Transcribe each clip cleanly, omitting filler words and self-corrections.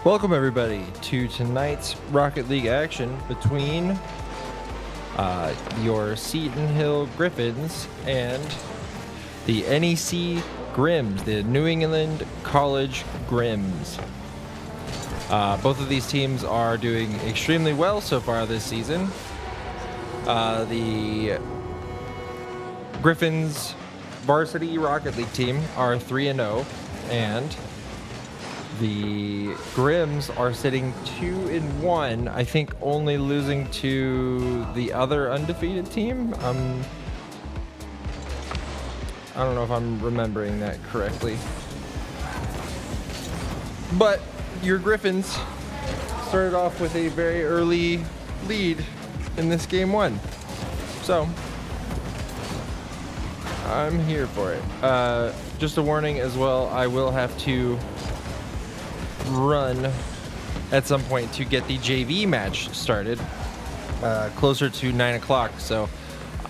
Welcome everybody to tonight's Rocket League action between your Seton Hill Griffins and the NEC Grims, the New England College Grims. Both of these teams are doing extremely well so far this season. The Griffins varsity Rocket League team are 3-0, and the Grims are sitting 2-1, I think, only losing to the other undefeated team. I don't know if I'm remembering that correctly. But your Griffins started off with a very early lead in this game one. So I'm here for it. Just a warning as well, I will have to run at some point to get the JV match started closer to 9 o'clock. So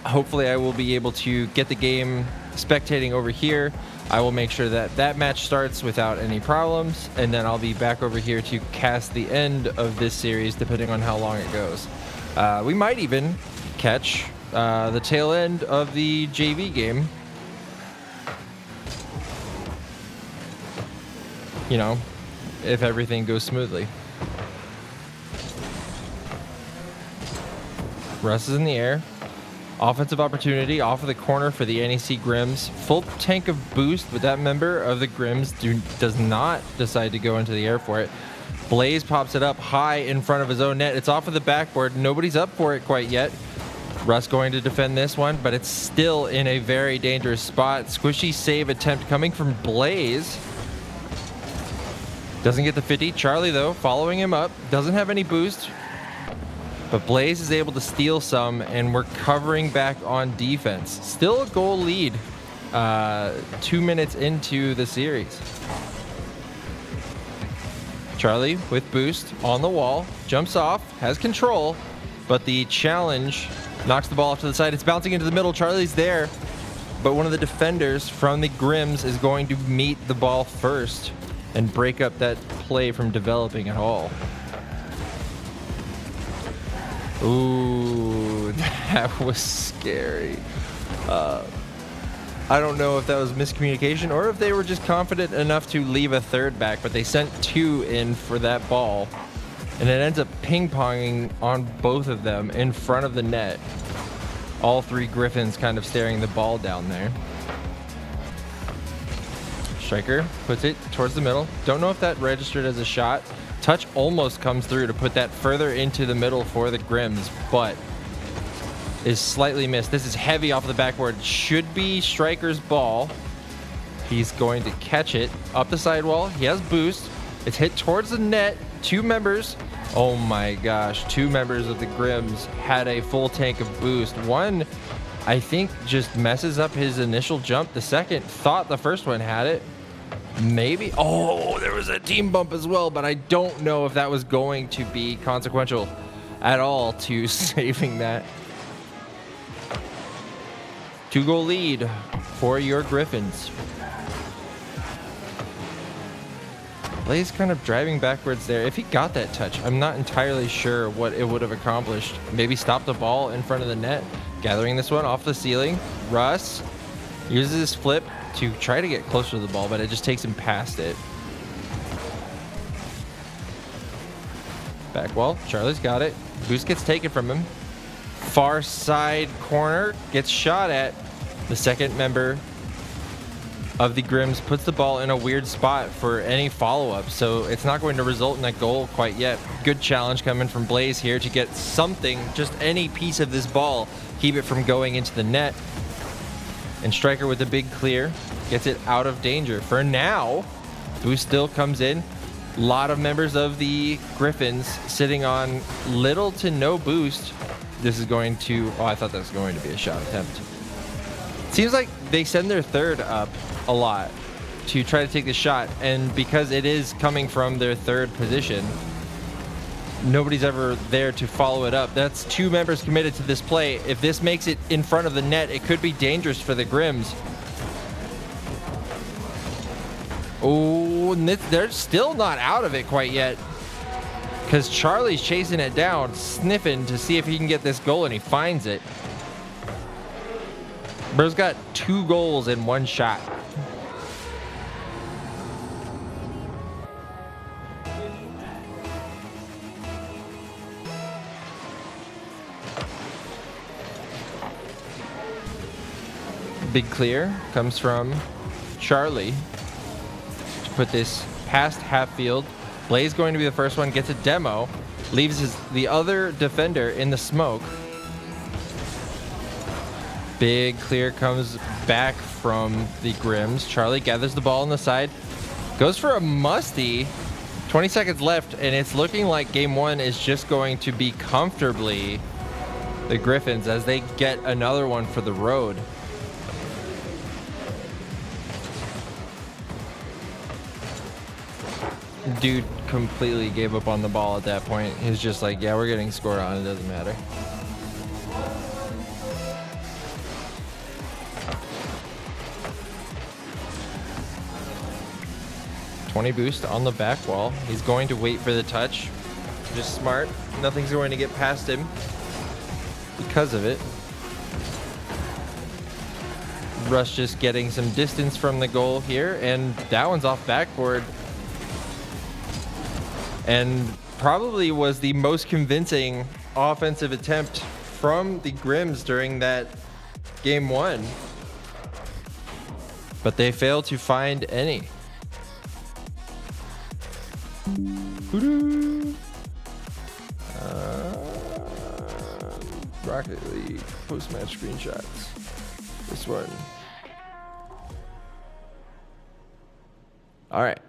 hopefully I will be able to get the game spectating over here. I will make sure that that match starts without any problems, and then I'll be back over here to cast the end of this series depending on how long it goes. We might even catch the tail end of the JV game, you know, if everything goes smoothly. Russ is in the air. Offensive opportunity off of the corner for the NEC Grims. Full tank of boost, but that member of the Grims does not decide to go into the air for it. Blaze pops it up high in front of his own net. It's off of the backboard. Nobody's up for it quite yet. Russ going to defend this one, but it's still in a very dangerous spot. Squishy save attempt coming from Blaze. Doesn't get the 50. Charlie, though, following him up. Doesn't have any boost. But Blaze is able to steal some, and we're covering back on defense. Still a goal lead 2 minutes into the series. Charlie with boost on the wall. Jumps off. Has control. But the challenge knocks the ball off to the side. It's bouncing into the middle. Charlie's there. But one of the defenders from the Grims is going to meet the ball first and break up that play from developing at all. Ooh, that was scary. I don't know if that was miscommunication or if they were just confident enough to leave a third back, but they sent two in for that ball, and it ends up ping-ponging on both of them in front of the net. All three Griffins kind of staring the ball down there. Striker puts it towards the middle. Don't know if that registered as a shot. Touch almost comes through to put that further into the middle for the Grims, but is slightly missed. This is heavy off the backboard. Should be Striker's ball. He's going to catch it up the sidewall. He has boost. It's hit towards the net. 2 members. Oh my gosh. 2 members of the Grims had a full tank of boost. One, I think, just messes up his initial jump. The second thought the first one had it. Maybe. Oh, there was a team bump as well, but I don't know if that was going to be consequential at all to saving that. 2-goal lead for your Griffins. Blaze kind of driving backwards there. If he got that touch, I'm not entirely sure what it would have accomplished. Maybe stop the ball in front of the net. Gathering this one off the ceiling. Russ uses his flip to try to get closer to the ball, but it just takes him past it. Back wall. Charlie's got it. Boost gets taken from him. Far side corner gets shot at. The second member of the Grims puts the ball in a weird spot for any follow-up, so it's not going to result in a goal quite yet. Good challenge coming from Blaze here to get something, just any piece of this ball, keep it from going into the net. And Striker with a big clear gets it out of danger. For now, boost still comes in. A lot of members of the Griffins sitting on little to no boost. This is going to, oh, I thought that was going to be a shot attempt. Seems like they send their third up a lot to try to take the shot, and because it is coming from their third position, nobody's ever there to follow it up. That's 2 members committed to this play. If this makes it in front of the net, it could be dangerous for the Grims. Oh, and they're still not out of it quite yet, because Charlie's chasing it down, sniffing to see if he can get this goal, and he finds it. Bro's got 2 goals in 1 shot. Big clear comes from Charlie to put this past half field. Blaze going to be the first one, gets a demo, leaves the other defender in the smoke. Big clear comes back from the Grims. Charlie gathers the ball on the side, goes for a musty. 20 seconds left, and it's looking like game 1 is just going to be comfortably the Griffins as they get another one for the road. Dude completely gave up on the ball at that point. He was just like, yeah, we're getting scored on, it doesn't matter. $20 boost on the back wall. He's going to wait for the touch. Just smart. Nothing's going to get past him because of it. Rush just getting some distance from the goal here, and that one's off backboard. And probably was the most convincing offensive attempt from the Grims during that game 1. But they failed to find any. Rocket League post-match screenshots. This one. All right.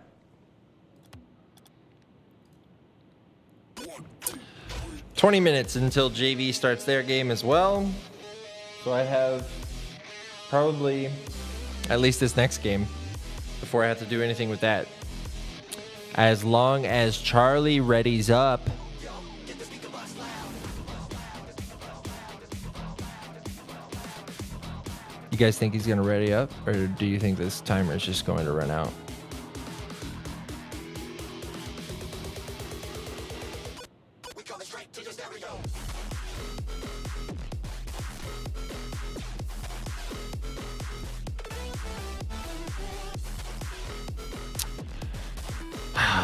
"20 minutes until JV starts their game as well. So I have probably at least this next game before I have to do anything with that. As long as Charlie readies up. You guys think he's going to ready up, or do you think this timer is just going to run out?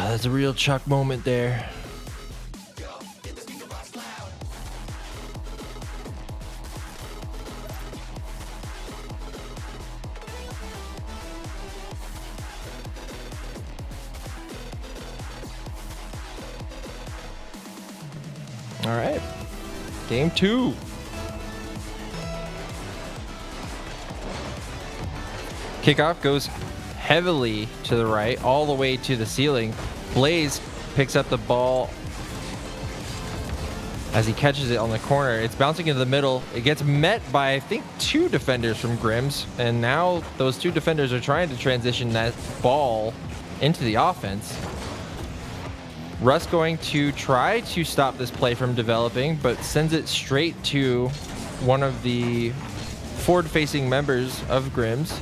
That's a real Chuck moment there. All right. Game 2. Kickoff goes heavily to the right, all the way to the ceiling. Blaze picks up the ball as he catches it on the corner. It's bouncing into the middle. It gets met by, I think, 2 defenders from Grims. And now those 2 defenders are trying to transition that ball into the offense. Russ going to try to stop this play from developing, but sends it straight to one of the forward-facing members of Grims.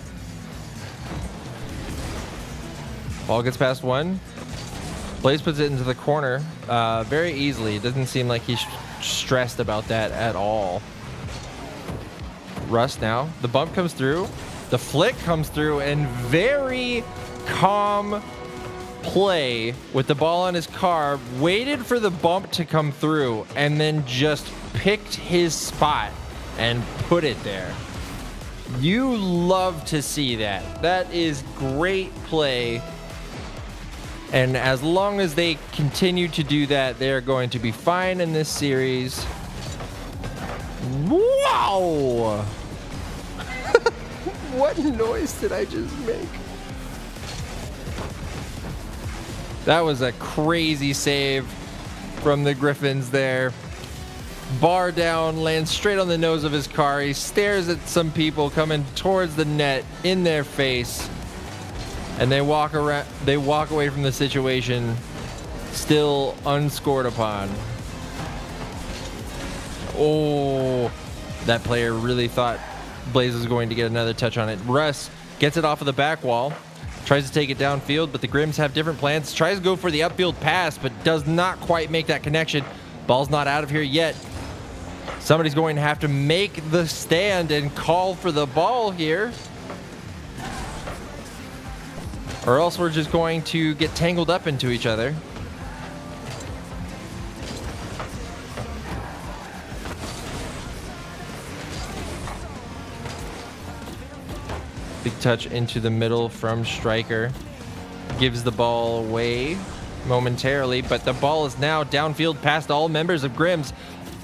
Ball gets past 1. Blaze puts it into the corner very easily. It doesn't seem like he's stressed about that at all. Russ now. The bump comes through. The flick comes through, and very calm play with the ball on his car, waited for the bump to come through, and then just picked his spot and put it there. You love to see that. That is great play. And as long as they continue to do that, they're going to be fine in this series. Wow! What noise did I just make? That was a crazy save from the Griffins there. Bar down, lands straight on the nose of his car. He stares at some people coming towards the net in their face. And they walk away from the situation still unscored upon. Oh, that player really thought Blaze was going to get another touch on it. Russ gets it off of the back wall, tries to take it downfield, but the Grims have different plans. Tries to go for the upfield pass, but does not quite make that connection. Ball's not out of here yet. Somebody's going to have to make the stand and call for the ball here, or else we're just going to get tangled up into each other. Big touch into the middle from Striker. Gives the ball away momentarily, but the ball is now downfield past all members of Grims.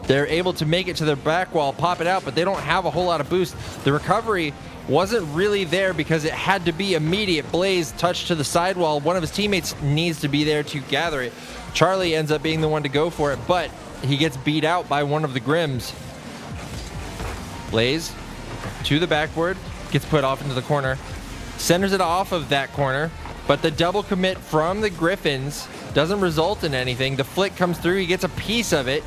They're able to make it to their back wall, pop it out, but they don't have a whole lot of boost. The recovery wasn't really there because it had to be immediate. Blaze touch to the sidewall. One of his teammates needs to be there to gather it. Charlie ends up being the one to go for it, but he gets beat out by one of the Grims. Blaze to the backboard, gets put off into the corner, centers it off of that corner, but the double commit from the Griffins doesn't result in anything. The flick comes through, he gets a piece of it.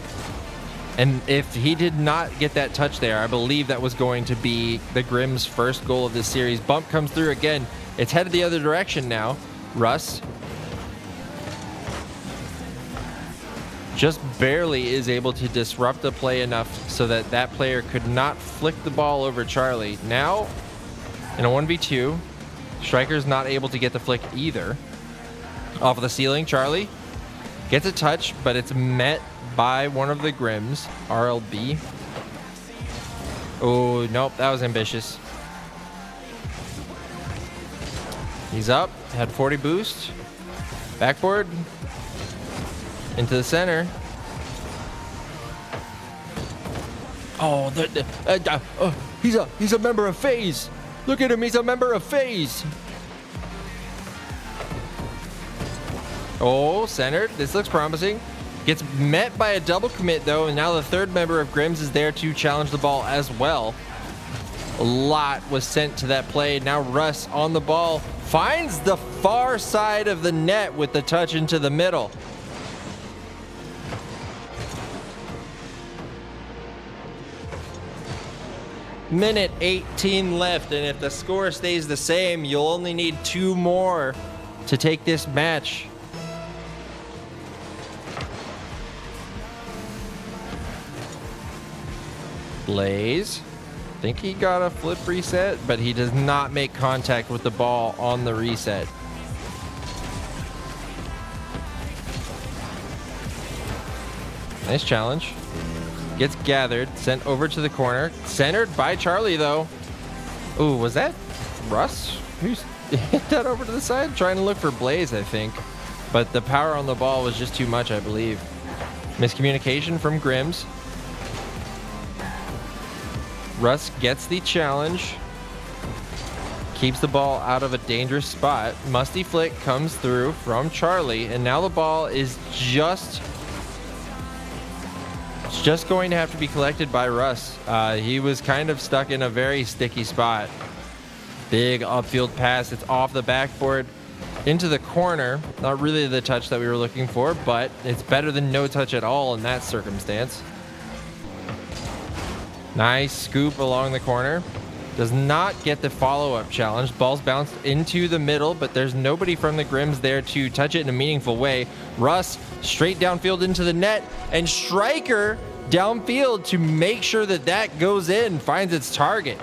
And if he did not get that touch there, I believe that was going to be the Grimm's first goal of this series. Bump comes through again. It's headed the other direction now. Russ just barely is able to disrupt the play enough so that that player could not flick the ball over Charlie. Now, in a 1v2, Striker's not able to get the flick either. Off of the ceiling, Charlie gets a touch, but it's met by one of the Grims, RLB. Oh, nope, that was ambitious. He's up, had 40 boost. Backboard. Into the center. Oh, he's a member of FaZe. Look at him, he's a member of FaZe. Oh, centered. This looks promising. Gets met by a double commit though, and now the third member of Grims is there to challenge the ball as well. A lot was sent to that play. Now Russ on the ball finds the far side of the net with the touch into the middle. Minute 18 left, and if the score stays the same, you'll only need 2 more to take this match. Blaze, I think he got a flip reset, but he does not make contact with the ball on the reset. Nice challenge. Gets gathered, sent over to the corner. Centered by Charlie, though. Ooh, was that Russ? Who's hit that over to the side? Trying to look for Blaze, I think. But the power on the ball was just too much, I believe. Miscommunication from Grims. Russ gets the challenge. Keeps the ball out of a dangerous spot. Musty flick comes through from Charlie, and now the ball is just going to have to be collected by Russ. He was kind of stuck in a very sticky spot. Big upfield pass. It's off the backboard into the corner. Not really the touch that we were looking for, but it's better than no touch at all in that circumstance. Nice scoop along the corner. Does not get the follow-up challenge. Ball's bounced into the middle, but there's nobody from the Grims there to touch it in a meaningful way. Russ straight downfield into the net, and Striker downfield to make sure that that goes in, finds its target.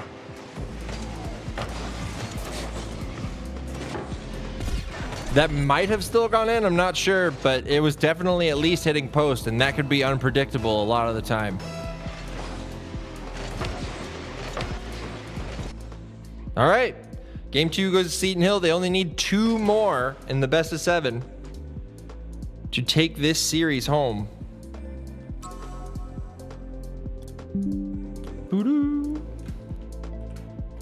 That might have still gone in, I'm not sure, but it was definitely at least hitting post, and that could be unpredictable a lot of the time. All right, game 2 goes to Seton Hill. They only need 2 more in the best of 7 to take this series home.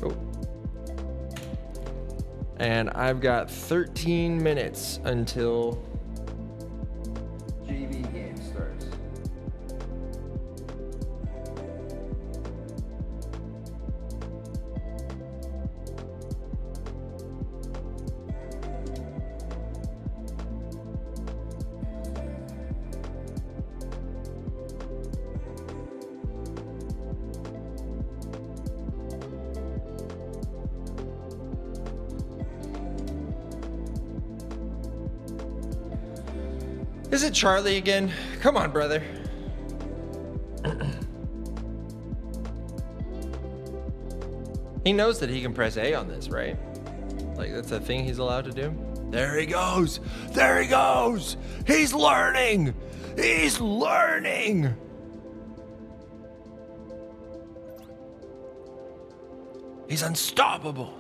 Oh. And I've got 13 minutes until JV game starts. Is it Charlie again? Come on, brother. He knows that he can press A on this, right? Like, that's a thing he's allowed to do. There he goes. There he goes. He's learning. He's learning. He's unstoppable.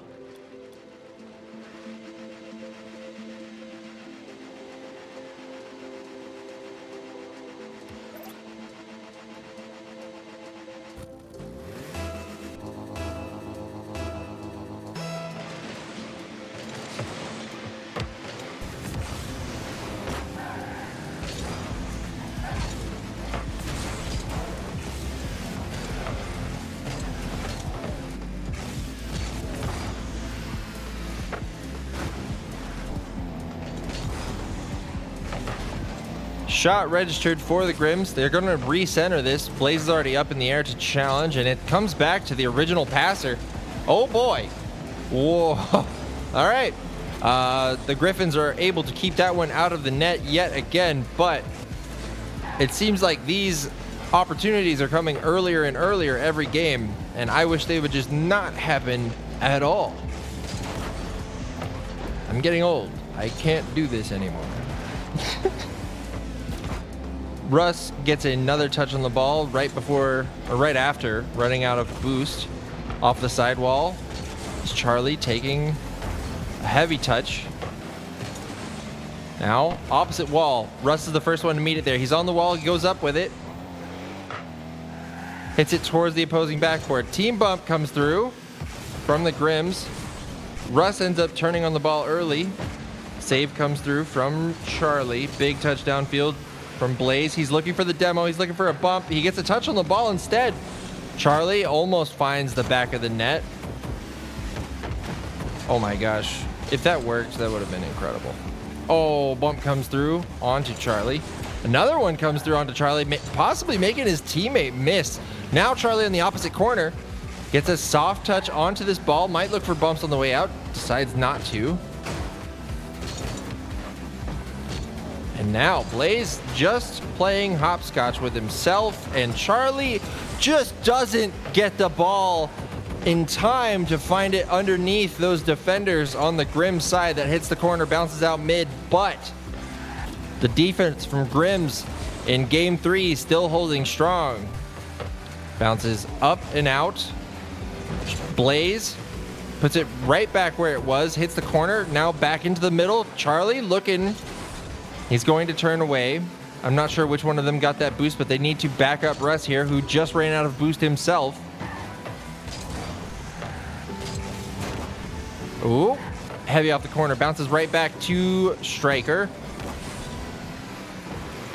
Shot registered for the Grims. They're going to recenter this. Blaze is already up in the air to challenge, and it comes back to the original passer. Oh boy. Whoa. All right. The Griffins are able to keep that one out of the net yet again, but it seems like these opportunities are coming earlier and earlier every game, and I wish they would just not happen at all. I'm getting old. I can't do this anymore. Russ gets another touch on the ball right before, or right after, running out of boost off the sidewall. It's Charlie taking a heavy touch. Now, opposite wall. Russ is the first one to meet it there. He's on the wall, he goes up with it. Hits it towards the opposing backboard. Team bump comes through from the Grims. Russ ends up turning on the ball early. Save comes through from Charlie. Big touch downfield from Blaze. He's looking for the demo. He's looking for a bump. He gets a touch on the ball instead. Charlie almost finds the back of the net. Oh my gosh. If that worked, that would have been incredible. Oh, bump comes through onto Charlie. Another one comes through onto Charlie, possibly making his teammate miss. Now Charlie in the opposite corner gets a soft touch onto this ball. Might look for bumps on the way out. Decides not to. And now Blaze just playing hopscotch with himself, and Charlie just doesn't get the ball in time to find it underneath those defenders on the Grim side. That hits the corner, bounces out mid, but the defense from Grims in game 3 still holding strong. Bounces up and out. Blaze puts it right back where it was, hits the corner, now back into the middle. Charlie looking. He's going to turn away. I'm not sure which one of them got that boost, but they need to back up Russ here, who just ran out of boost himself. Ooh, heavy off the corner, bounces right back to Striker.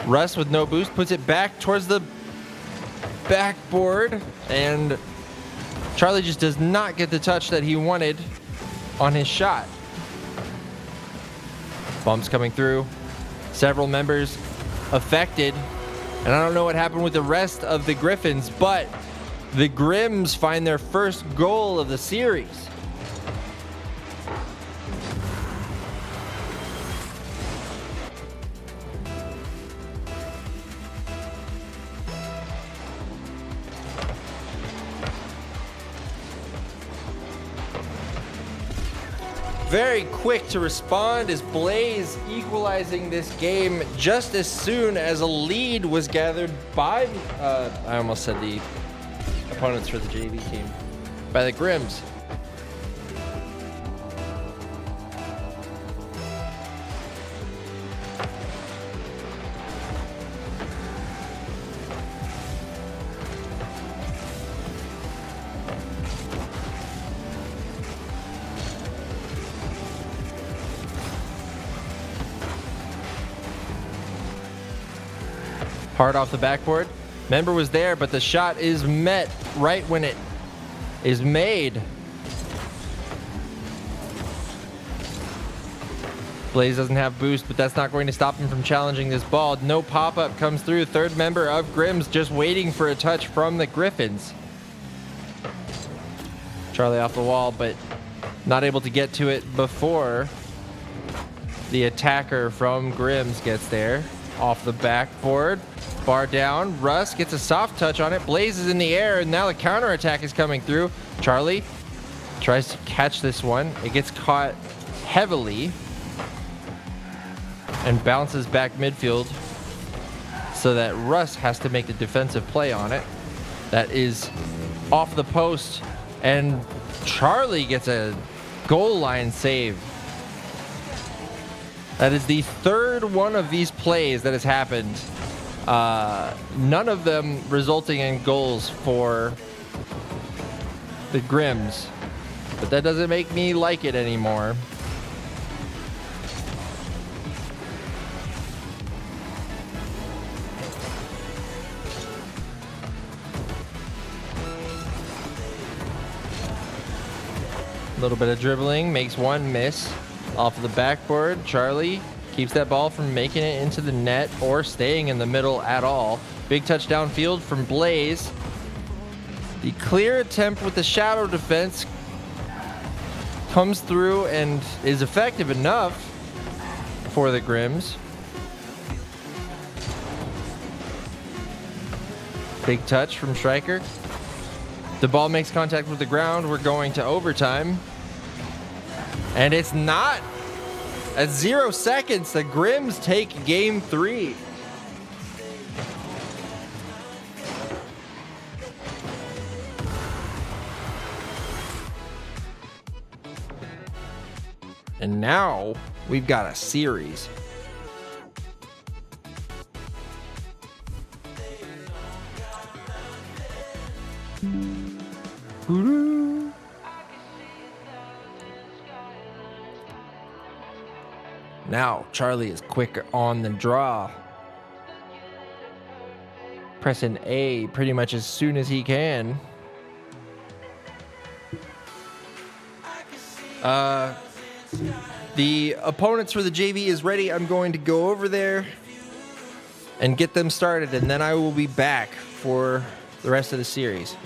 Russ with no boost puts it back towards the backboard, and Charlie just does not get the touch that he wanted on his shot. Bumps coming through, several members affected, and I don't know what happened with the rest of the Griffins, but the Grims find their first goal of the series. Very quick to respond is Blaze, equalizing this game just as soon as a lead was gathered by, I almost said the opponents for the JV team, by the Grims. Hard off the backboard. Member was there, but the shot is met right when it is made. Blaze doesn't have boost, but that's not going to stop him from challenging this ball. No pop-up comes through. Third member of Grims just waiting for a touch from the Griffins. Charlie off the wall, but not able to get to it before the attacker from Grims gets there. Off the backboard, bar down. Russ gets a soft touch on it. Blaze is in the air, and now the counterattack is coming through. Charlie tries to catch this one. It gets caught heavily and bounces back midfield so that Russ has to make the defensive play on it. That is off the post, and Charlie gets a goal line save. That is the third one of these plays that has happened. None of them resulting in goals for the Grims. But that doesn't make me like it anymore. A little bit of dribbling, makes one miss. Off of the backboard, Charlie keeps that ball from making it into the net or staying in the middle at all. Big touch downfield from Blaze. The clear attempt with the shadow defense comes through and is effective enough for the Grims. Big touch from Striker. The ball makes contact with the ground. We're going to overtime. And it's not. At 0 seconds, the Grims take game 3. And now we've got a series. Now, Charlie is quick on the draw. Pressing A pretty much as soon as he can. The opponents for the JV is ready. I'm going to go over there and get them started, and then I will be back for the rest of the series.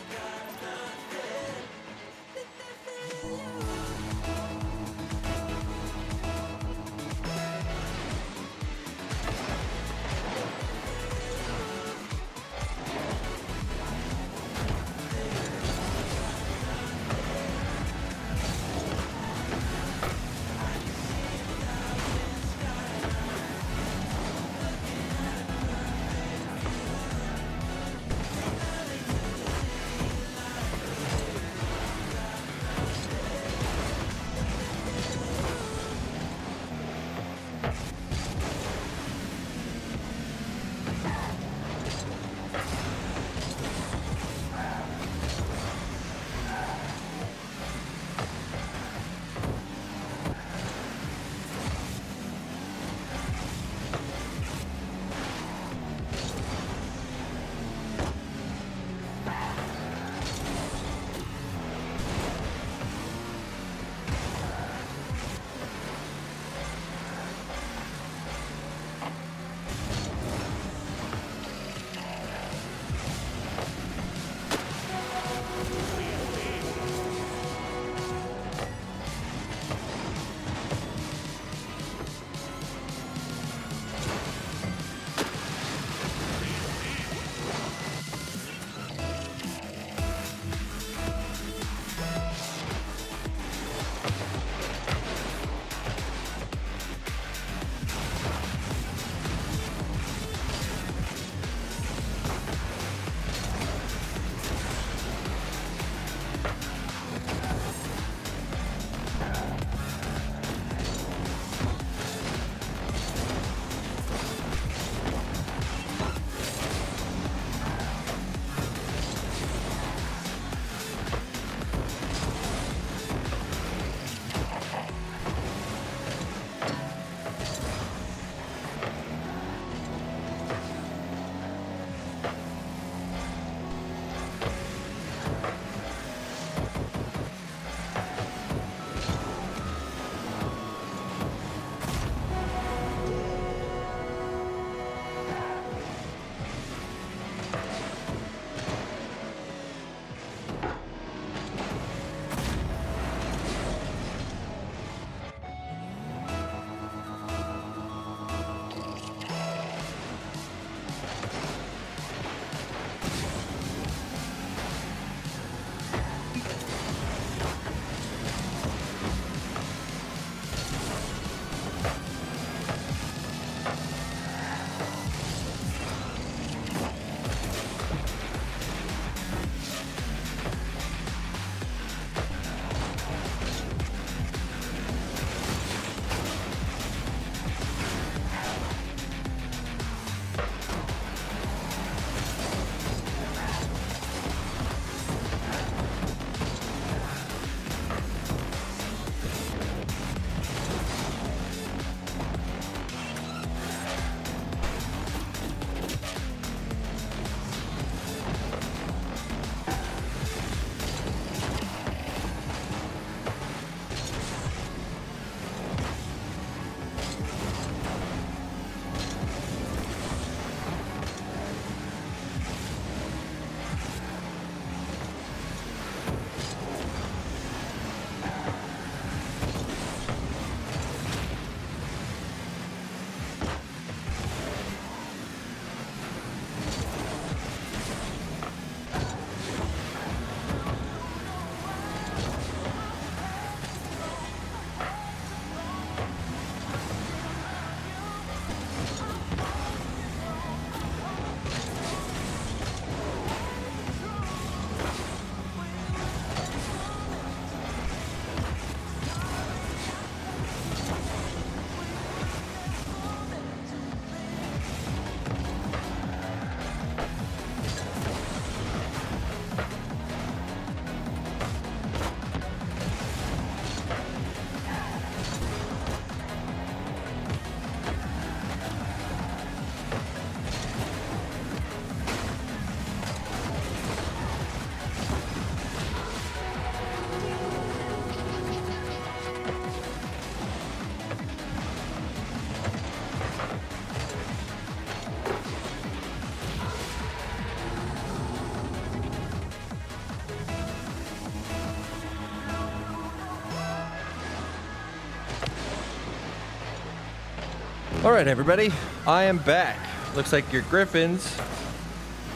All right, everybody, I am back. Looks like your Griffins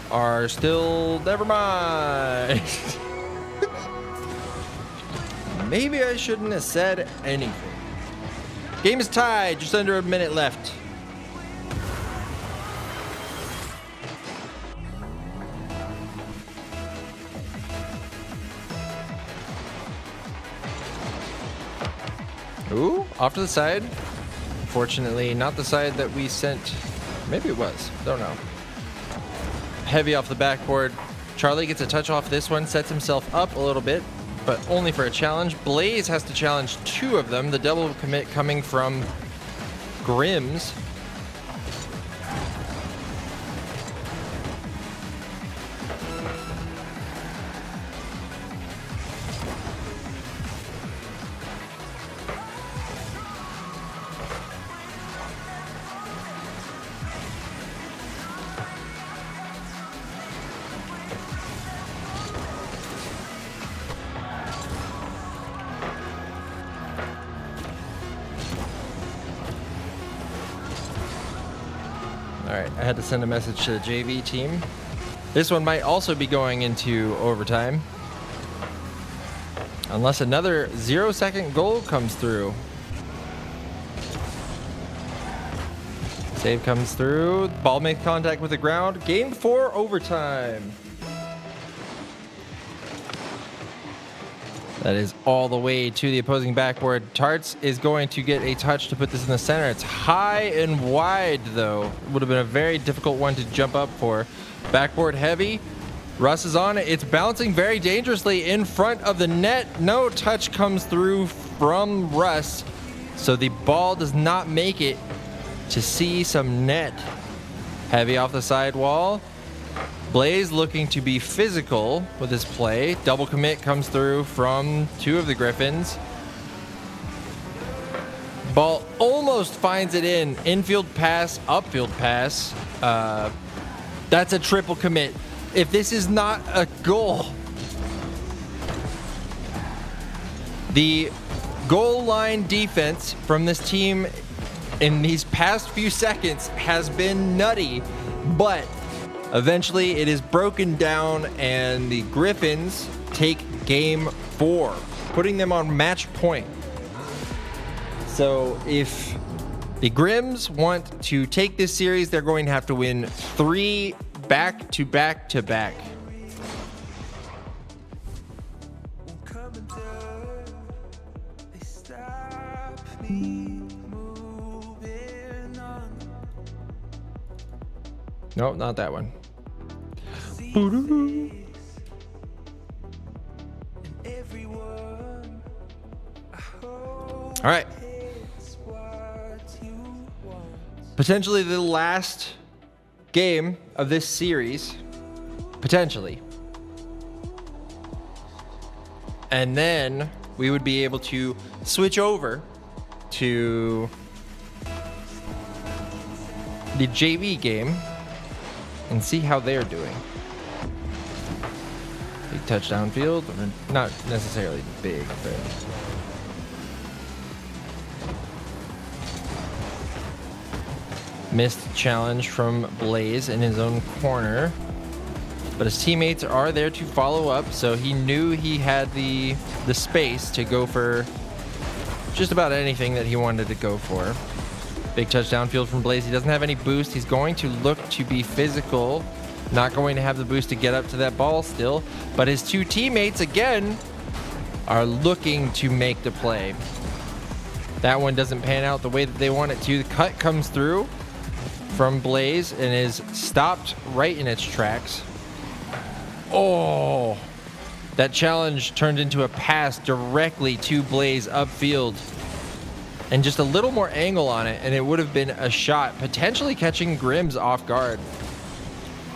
are still, never mind. Maybe I shouldn't have said anything. Game is tied, just under a minute left. Ooh, off to the side. Fortunately, not the side that we sent. Maybe it was. Don't know. Heavy off the backboard. Charlie gets a touch off this one, sets himself up a little bit, but only for a challenge. Blaze has to challenge 2 of them. The double commit coming from Grims. All right, I had to send a message to the JV team. This one might also be going into overtime. Unless another 0-second goal comes through. Save comes through. Ball makes contact with the ground. Game 4 overtime. That is all the way to the opposing backboard. Tarts is going to get a touch to put this in the center. It's high and wide, though. Would have been a very difficult one to jump up for. Backboard heavy. Russ is on it. It's bouncing very dangerously in front of the net. No touch comes through from Russ. So the ball does not make it to see some net. Heavy off the side wall. Blaze looking to be physical with his play. Double commit comes through from 2 of the Griffins. Ball almost finds it in. Infield pass, upfield pass. That's a triple commit. If this is not a goal. The goal line defense from this team in these past few seconds has been nutty, but eventually it is broken down and the Griffins take game 4, putting them on match point. So if the Grims want to take this series, they're going to have to win 3 back-to-back-to-back. Nope, not that one. All right. Potentially the last game of this series. Potentially. And then we would be able to switch over to the JV game and see how they're doing. Big touchdown field, or not necessarily big, but missed challenge from Blaze in his own corner, but his teammates are there to follow up, so he knew he had the space to go for just about anything that he wanted to go for. Big touchdown field from Blaze. He doesn't have any boost. He's going to look to be physical. Not going to have the boost to get up to that ball still. But his 2 teammates, again, are looking to make the play. That one doesn't pan out the way that they want it to. The cut comes through from Blaze and is stopped right in its tracks. Oh! That challenge turned into a pass directly to Blaze upfield. And just a little more angle on it, and it would have been a shot, potentially catching Grims off guard.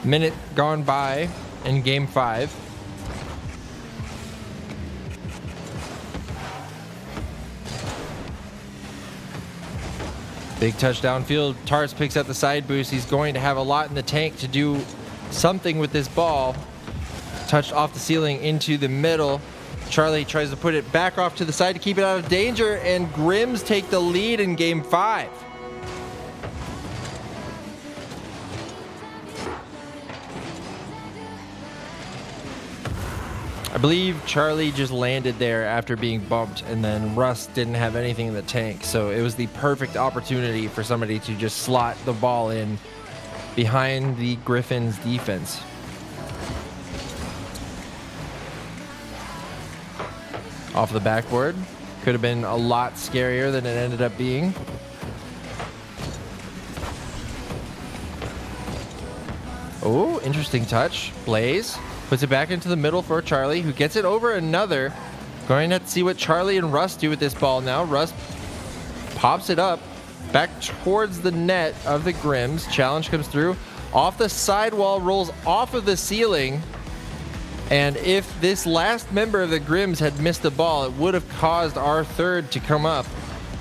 Minute gone by in game 5. Big touchdown field. Tars picks up the side boost. He's going to have a lot in the tank to do something with this ball. Touched off the ceiling into the middle. Charlie tries to put it back off to the side to keep it out of danger, and Grims take the lead in game 5. I believe Charlie just landed there after being bumped, and then Russ didn't have anything in the tank, so it was the perfect opportunity for somebody to just slot the ball in behind the Griffins defense. Off the backboard. Could have been a lot scarier than it ended up being. Oh, interesting touch. Blaze puts it back into the middle for Charlie, who gets it over another. Going to have to see what Charlie and Russ do with this ball now. Russ pops it up back towards the net of the Grims. Challenge comes through. Off the sidewall, rolls off of the ceiling. And if this last member of the Grims had missed the ball, it would have caused our third to come up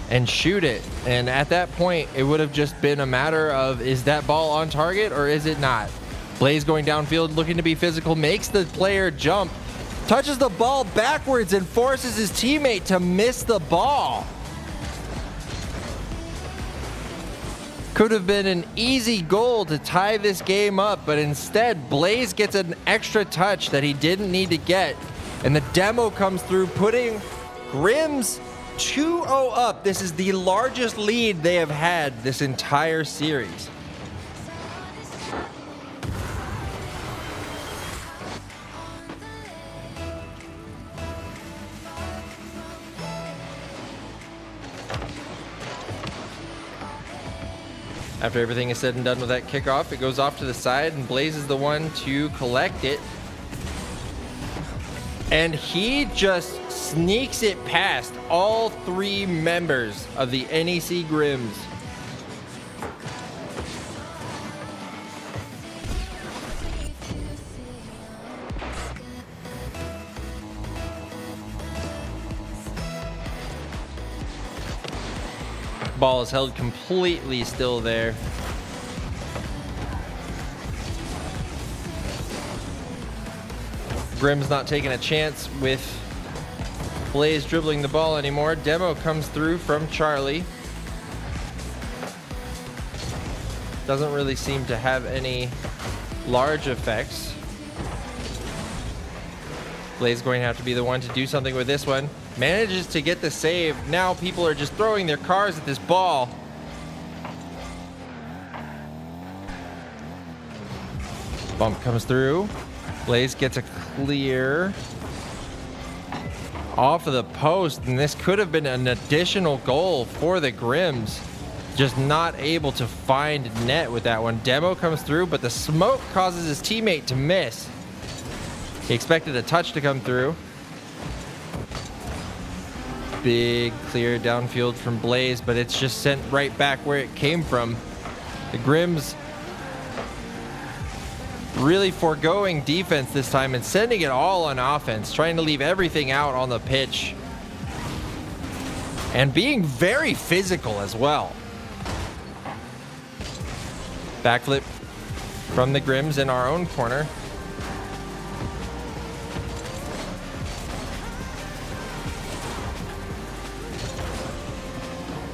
and shoot it. And at that point, it would have just been a matter of, is that ball on target or is it not? Blaze going downfield, looking to be physical, makes the player jump, touches the ball backwards and forces his teammate to miss the ball. Could have been an easy goal to tie this game up, but instead Blaze gets an extra touch that he didn't need to get, and the demo comes through, putting Grims 2-0 up. This is the largest lead they have had this entire series. After everything is said and done with that kickoff, it goes off to the side, and Blaze is the one to collect it. And he just sneaks it past all three members of the NEC Grims. Ball is held completely still there. Grim's not taking a chance with Blaze dribbling the ball anymore. Demo comes through from Charlie. Doesn't really seem to have any large effects. Blaze going to have to be the one to do something with this one. Manages to get the save. Now people are just throwing their cars at this ball. Bump comes through. Blaze gets a clear off of the post, and this could have been an additional goal for the Grims. Just not able to find net with that one. Demo comes through, but the smoke causes his teammate to miss. He expected a touch to come through. Big clear downfield from Blaze, but it's just sent right back where it came from. The Grims really foregoing defense this time and sending it all on offense, trying to leave everything out on the pitch. And being very physical as well. Backflip from the Grims in our own corner.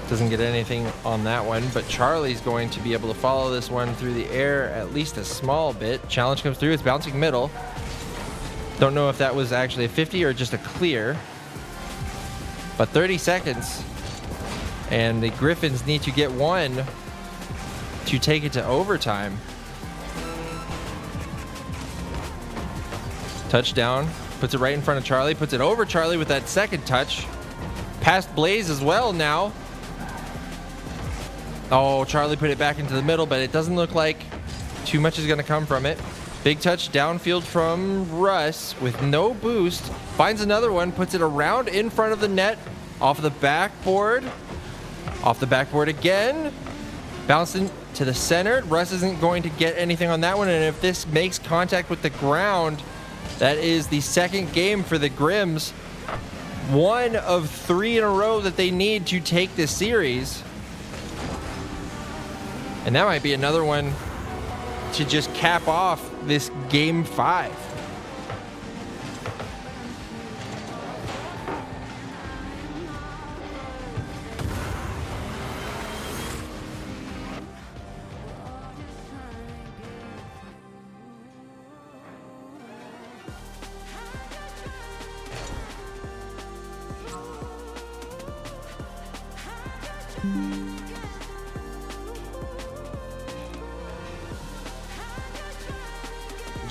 Doesn't get anything on that one, but Charlie's going to be able to follow this one through the air at least a small bit. Challenge comes through, it's bouncing middle. Don't know if that was actually a 50 or just a clear, but 30 seconds. And the Griffins need to get one to take it to overtime. Touchdown, puts it right in front of Charlie, puts it over Charlie with that second touch. Past Blaze as well now. Oh, Charlie put it back into the middle, but it doesn't look like too much is going to come from it. Big touch downfield from Russ with no boost. Finds another one, puts it around in front of the net, off the backboard. Off the backboard again. Bouncing to the center. Russ isn't going to get anything on that one, and if this makes contact with the ground, that is the second game for the Grims. One of 3 in a row that they need to take this series. And that might be another one to just cap off this game 5.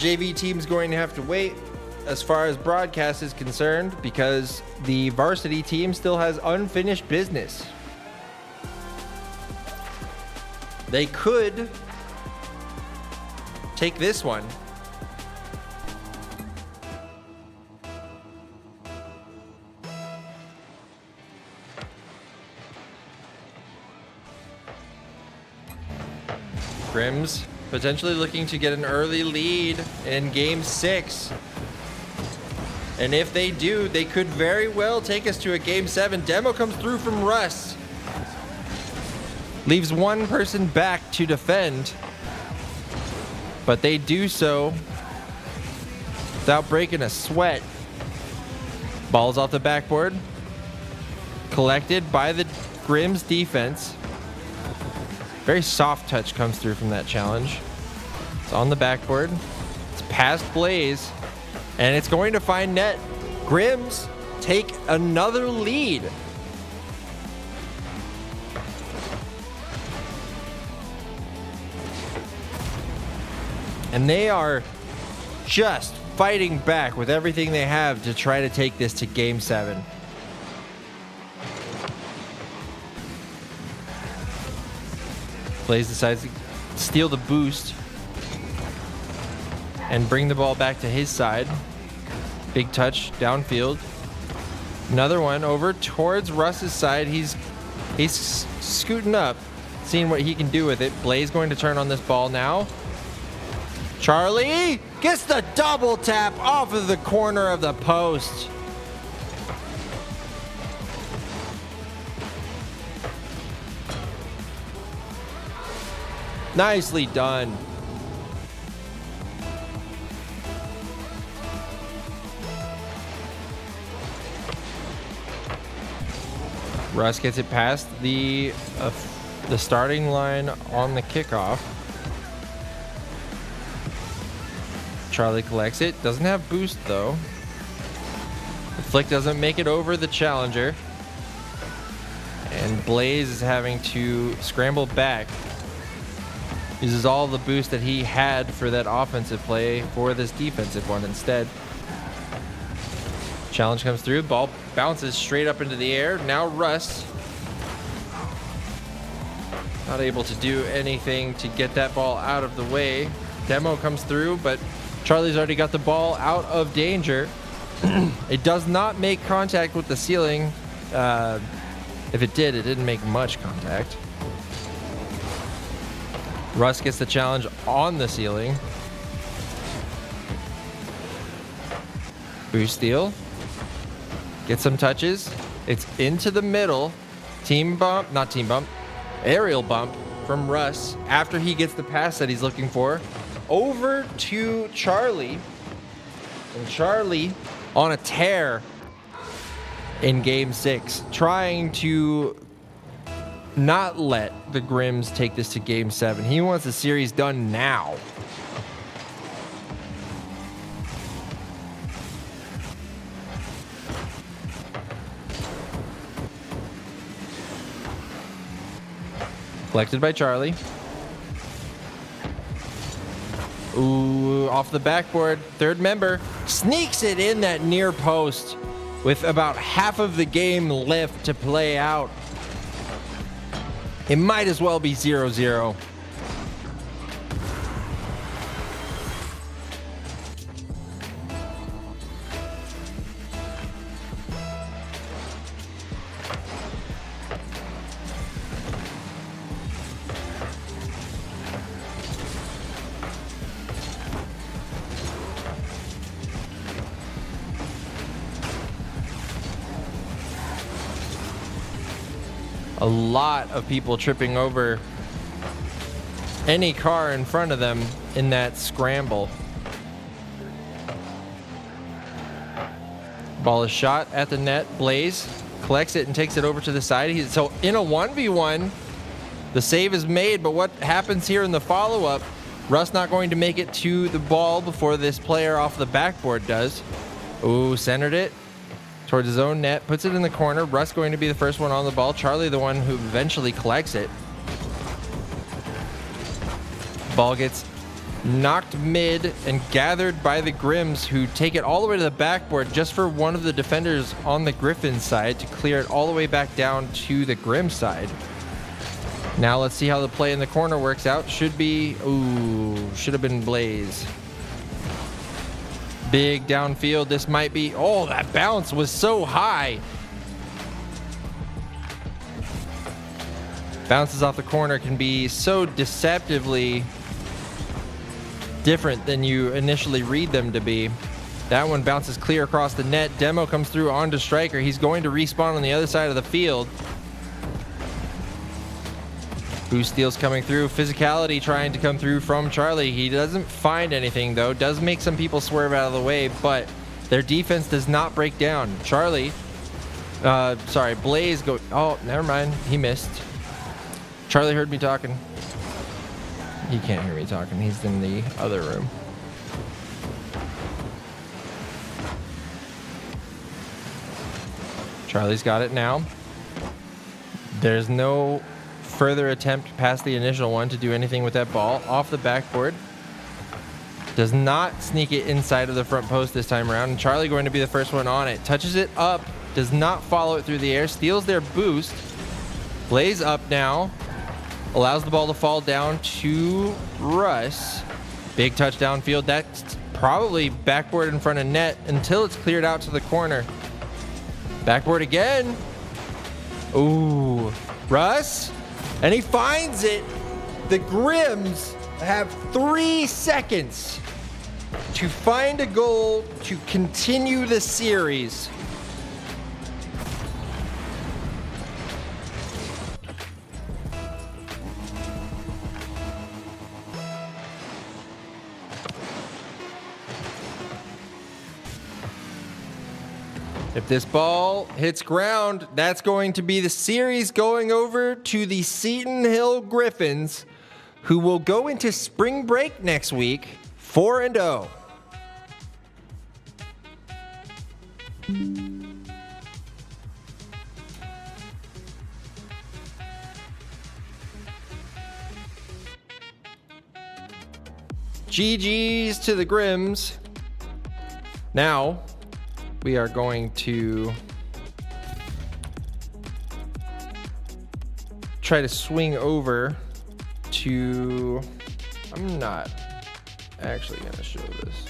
JV team's going to have to wait as far as broadcast is concerned because the varsity team still has unfinished business. They could take this one. Grims potentially looking to get an early lead in game 6. And if they do, they could very well take us to a game 7. Demo comes through from Russ. Leaves one person back to defend. But they do so without breaking a sweat. Ball's off the backboard. Collected by the Grims defense. Very soft touch comes through from that challenge. It's on the backboard. It's past Blaze. And it's going to find net. Grims take another lead. And they are just fighting back with everything they have to try to take this to game 7. Blaze decides to steal the boost and bring the ball back to his side. Big touch downfield. Another one over towards Russ's side. He's scooting up, seeing what he can do with it. Blaze going to turn on this ball now. Charlie gets the double tap off of the corner of the post. Nicely done. Russ gets it past the starting line on the kickoff. Charlie collects it. Doesn't have boost though. The flick doesn't make it over the challenger. And Blaze is having to scramble back. Uses all the boost that he had for that offensive play for this defensive one instead. Challenge comes through. Ball bounces straight up into the air. Now Russ. Not able to do anything to get that ball out of the way. Demo comes through, but Charlie's already got the ball out of danger. It does not make contact with the ceiling. If it did, it didn't make much contact. Russ gets the challenge on the ceiling. Boost steal. Get some touches. It's into the middle. Team bump, not team bump. Aerial bump from Russ after he gets the pass that he's looking for. Over to Charlie. And Charlie on a tear in game 6. Trying to not let the Grims take this to game 7. He wants the series done now. Collected by Charlie. Ooh, off the backboard. Third member sneaks it in that near post with about half of the game left to play out. It might as well be 0-0. A lot of people tripping over any car in front of them in that scramble. Ball is shot at the net. Blaze collects it and takes it over to the side. So in a 1v1, the save is made, but what happens here in the follow-up? Russ not going to make it to the ball before this player off the backboard does. Ooh, centered it towards his own net, puts it in the corner. Russ going to be the first one on the ball. Charlie the one who eventually collects it. Ball gets knocked mid and gathered by the Grims, who take it all the way to the backboard just for one of the defenders on the Griffin side to clear it all the way back down to the Grim side. Now let's see how the play in the corner works out. Should be, should have been Blaze. Big downfield. This might be, that bounce was so high. Bounces off the corner can be so deceptively different than you initially read them to be. That one bounces clear across the net. Demo comes through onto Striker. He's going to respawn on the other side of the field. Boost steals coming through. Physicality trying to come through from Charlie. He doesn't find anything though. Does make some people swerve out of the way, but their defense does not break down. Blaze never mind. He missed. Charlie heard me talking. He can't hear me talking. He's in the other room. Charlie's got it now. There's no further attempt past the initial one to do anything with that ball. Off the backboard. Does not sneak it inside of the front post this time around. And Charlie going to be the first one on it. Touches it up. Does not follow it through the air. Steals their boost. Blaze up now. Allows the ball to fall down to Russ. Big touchdown field. That's probably backboard in front of net until it's cleared out to the corner. Backboard again. Ooh. Russ. And he finds it. The Grims have 3 seconds to find a goal to continue the series. If this ball hits ground, that's going to be the series going over to the Seton Hill Griffins, who will go into spring break next week 4-0. GG's to the Grims. Now, we are going to try to swing over to, I'm not actually going to show this.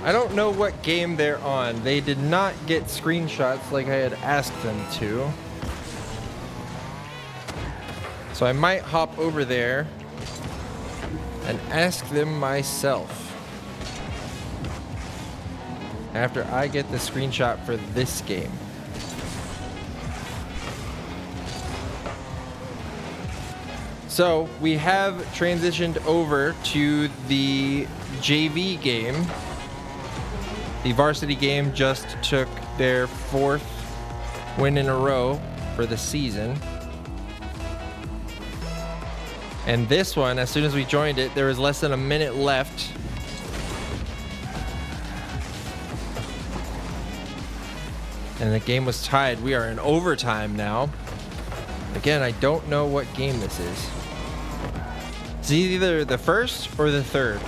I don't know what game they're on. They did not get screenshots like I had asked them to. So I might hop over there and ask them myself after I get the screenshot for this game. So we have transitioned over to the JV game. The varsity game just took their 4th win in a row for the season. And this one, as soon as we joined it, there was less than a minute left. And the game was tied. We are in overtime now. Again, I don't know what game this is. It's either the first or the third,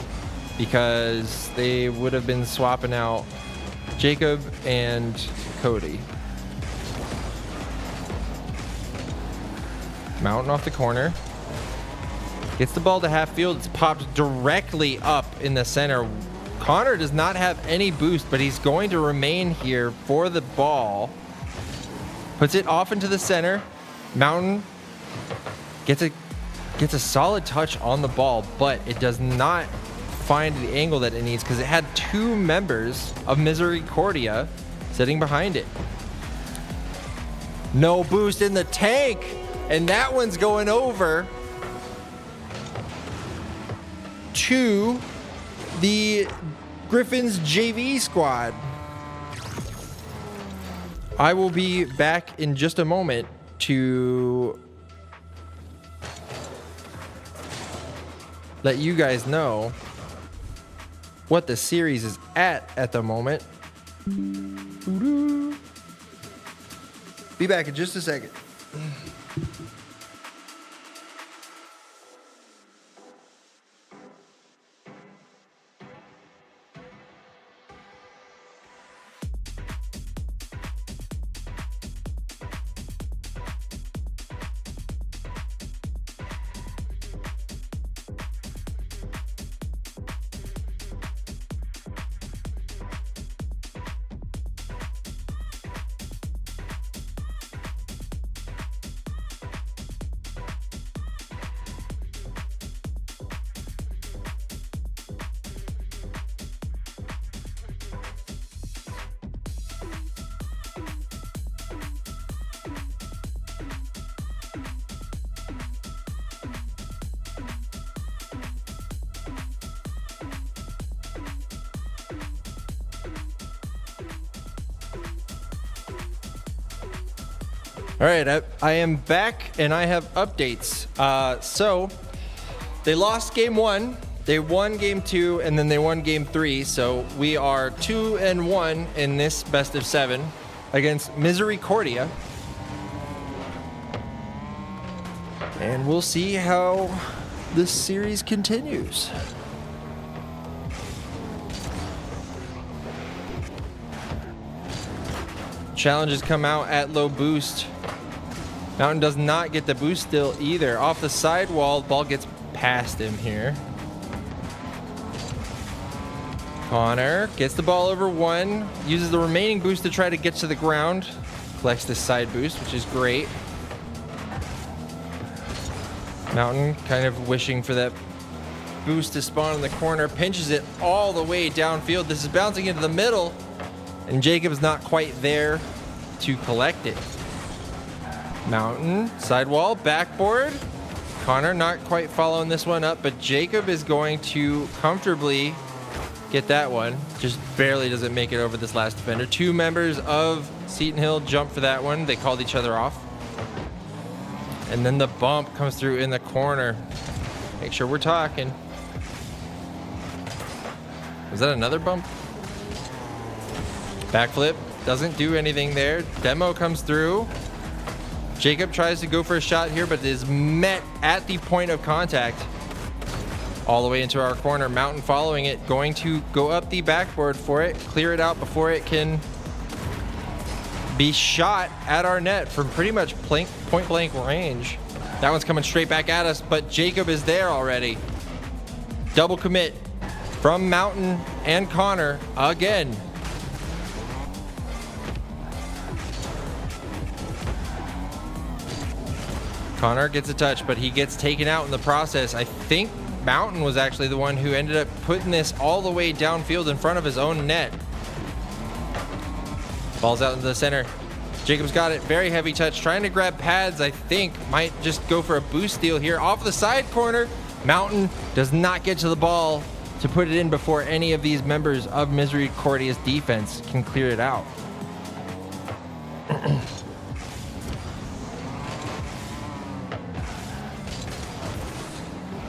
because they would have been swapping out Jacob and Cody. Mountain off the corner. Gets the ball to half field. It's popped directly up in the center. Connor does not have any boost, but he's going to remain here for the ball. Puts it off into the center. Mountain gets a solid touch on the ball, but it does not find the angle that it needs because it had 2 members of Misericordia sitting behind it. No boost in the tank, and that one's going over. to the Griffins JV squad. I will be back in just a moment to let you guys know what the series is at the moment. Be back in just a second. All right, I am back and I have updates. So they lost game 1, they won game 2, and then they won game 3. So we are 2-1 in this best of 7 against Misericordia. And we'll see how this series continues. Challenges come out at low boost. Mountain does not get the boost still either. Off the sidewall, ball gets past him here. Connor gets the ball over 1, uses the remaining boost to try to get to the ground. Collects this side boost, which is great. Mountain kind of wishing for that boost to spawn in the corner. Pinches it all the way downfield. This is bouncing into the middle, and Jacob's not quite there to collect it. Mountain, sidewall, backboard. Connor not quite following this one up, but Jacob is going to comfortably get that one. Just barely doesn't make it over this last defender. 2 members of Seton Hill jump for that one. They called each other off. And then the bump comes through in the corner. Make sure we're talking. Was that another bump? Backflip doesn't do anything there. Demo comes through. Jacob tries to go for a shot here, but is met at the point of contact. All the way into our corner. Mountain following it, going to go up the backboard for it, clear it out before it can be shot at our net from pretty much point blank range. That one's coming straight back at us, but Jacob is there already. Double commit from Mountain and Connor again. Connor gets a touch, but he gets taken out in the process. I think Mountain was actually the one who ended up putting this all the way downfield in front of his own net. Ball's out into the center. Jacob's got it. Very heavy touch. Trying to grab pads, I think. Might just go for a boost steal here. Off the side corner. Mountain does not get to the ball to put it in before any of these members of Misericordia's defense can clear it out.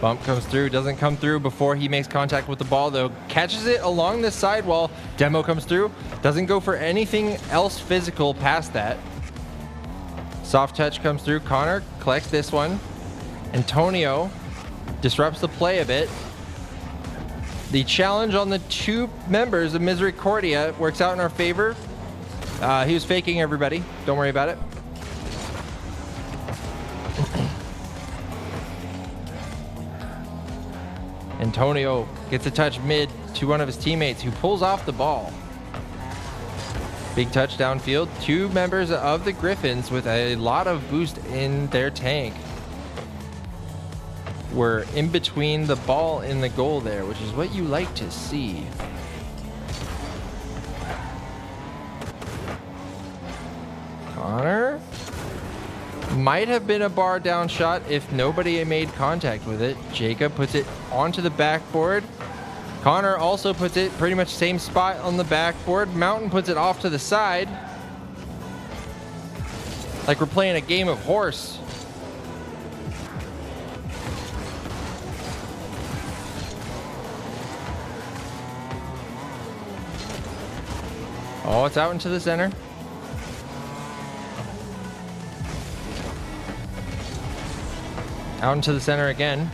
Bump comes through, doesn't come through before he makes contact with the ball though. Catches it along the sidewall. Demo comes through, doesn't go for anything else physical past that. Soft touch comes through. Connor collects this one. Antonio disrupts the play a bit. The challenge on the 2 members of Misericordia works out in our favor. He was faking everybody. Don't worry about it. Antonio gets a touch mid to one of his teammates who pulls off the ball. Big touch downfield. 2 members of the Griffins with a lot of boost in their tank were in between the ball and the goal there, which is what you like to see. Connor Might have been a bar down shot if nobody made contact with it. Jacob puts it onto the backboard. Connor also puts it pretty much same spot on the backboard. Mountain puts it off to the side. Like we're playing a game of horse. Oh, it's out into the center. Out into the center again.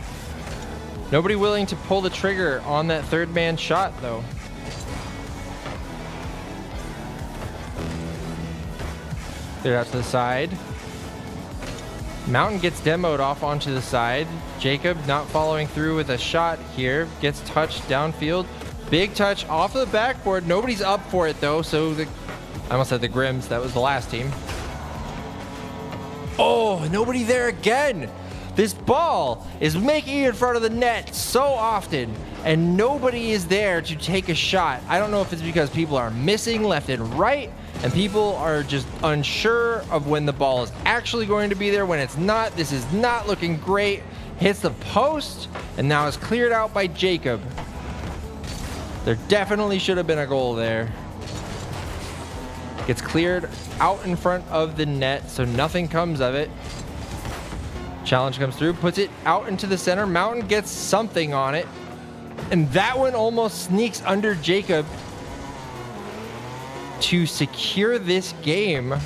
Nobody willing to pull the trigger on that third man shot, though. Cleared out to the side. Mountain gets demoed off onto the side. Jacob not following through with a shot here. Gets touched downfield. Big touch off of the backboard. Nobody's up for it, though, so I almost said the Grims. That was the last team. Oh, nobody there again. This ball is making it in front of the net so often, and nobody is there to take a shot. I don't know if it's because people are missing left and right, and people are just unsure of when the ball is actually going to be there, when it's not. This is not looking great. Hits the post, and now is cleared out by Jacob. There definitely should have been a goal there. Gets cleared out in front of the net, so nothing comes of it. Challenge comes through, puts it out into the center. Mountain gets something on it, and that one almost sneaks under Jacob to secure this game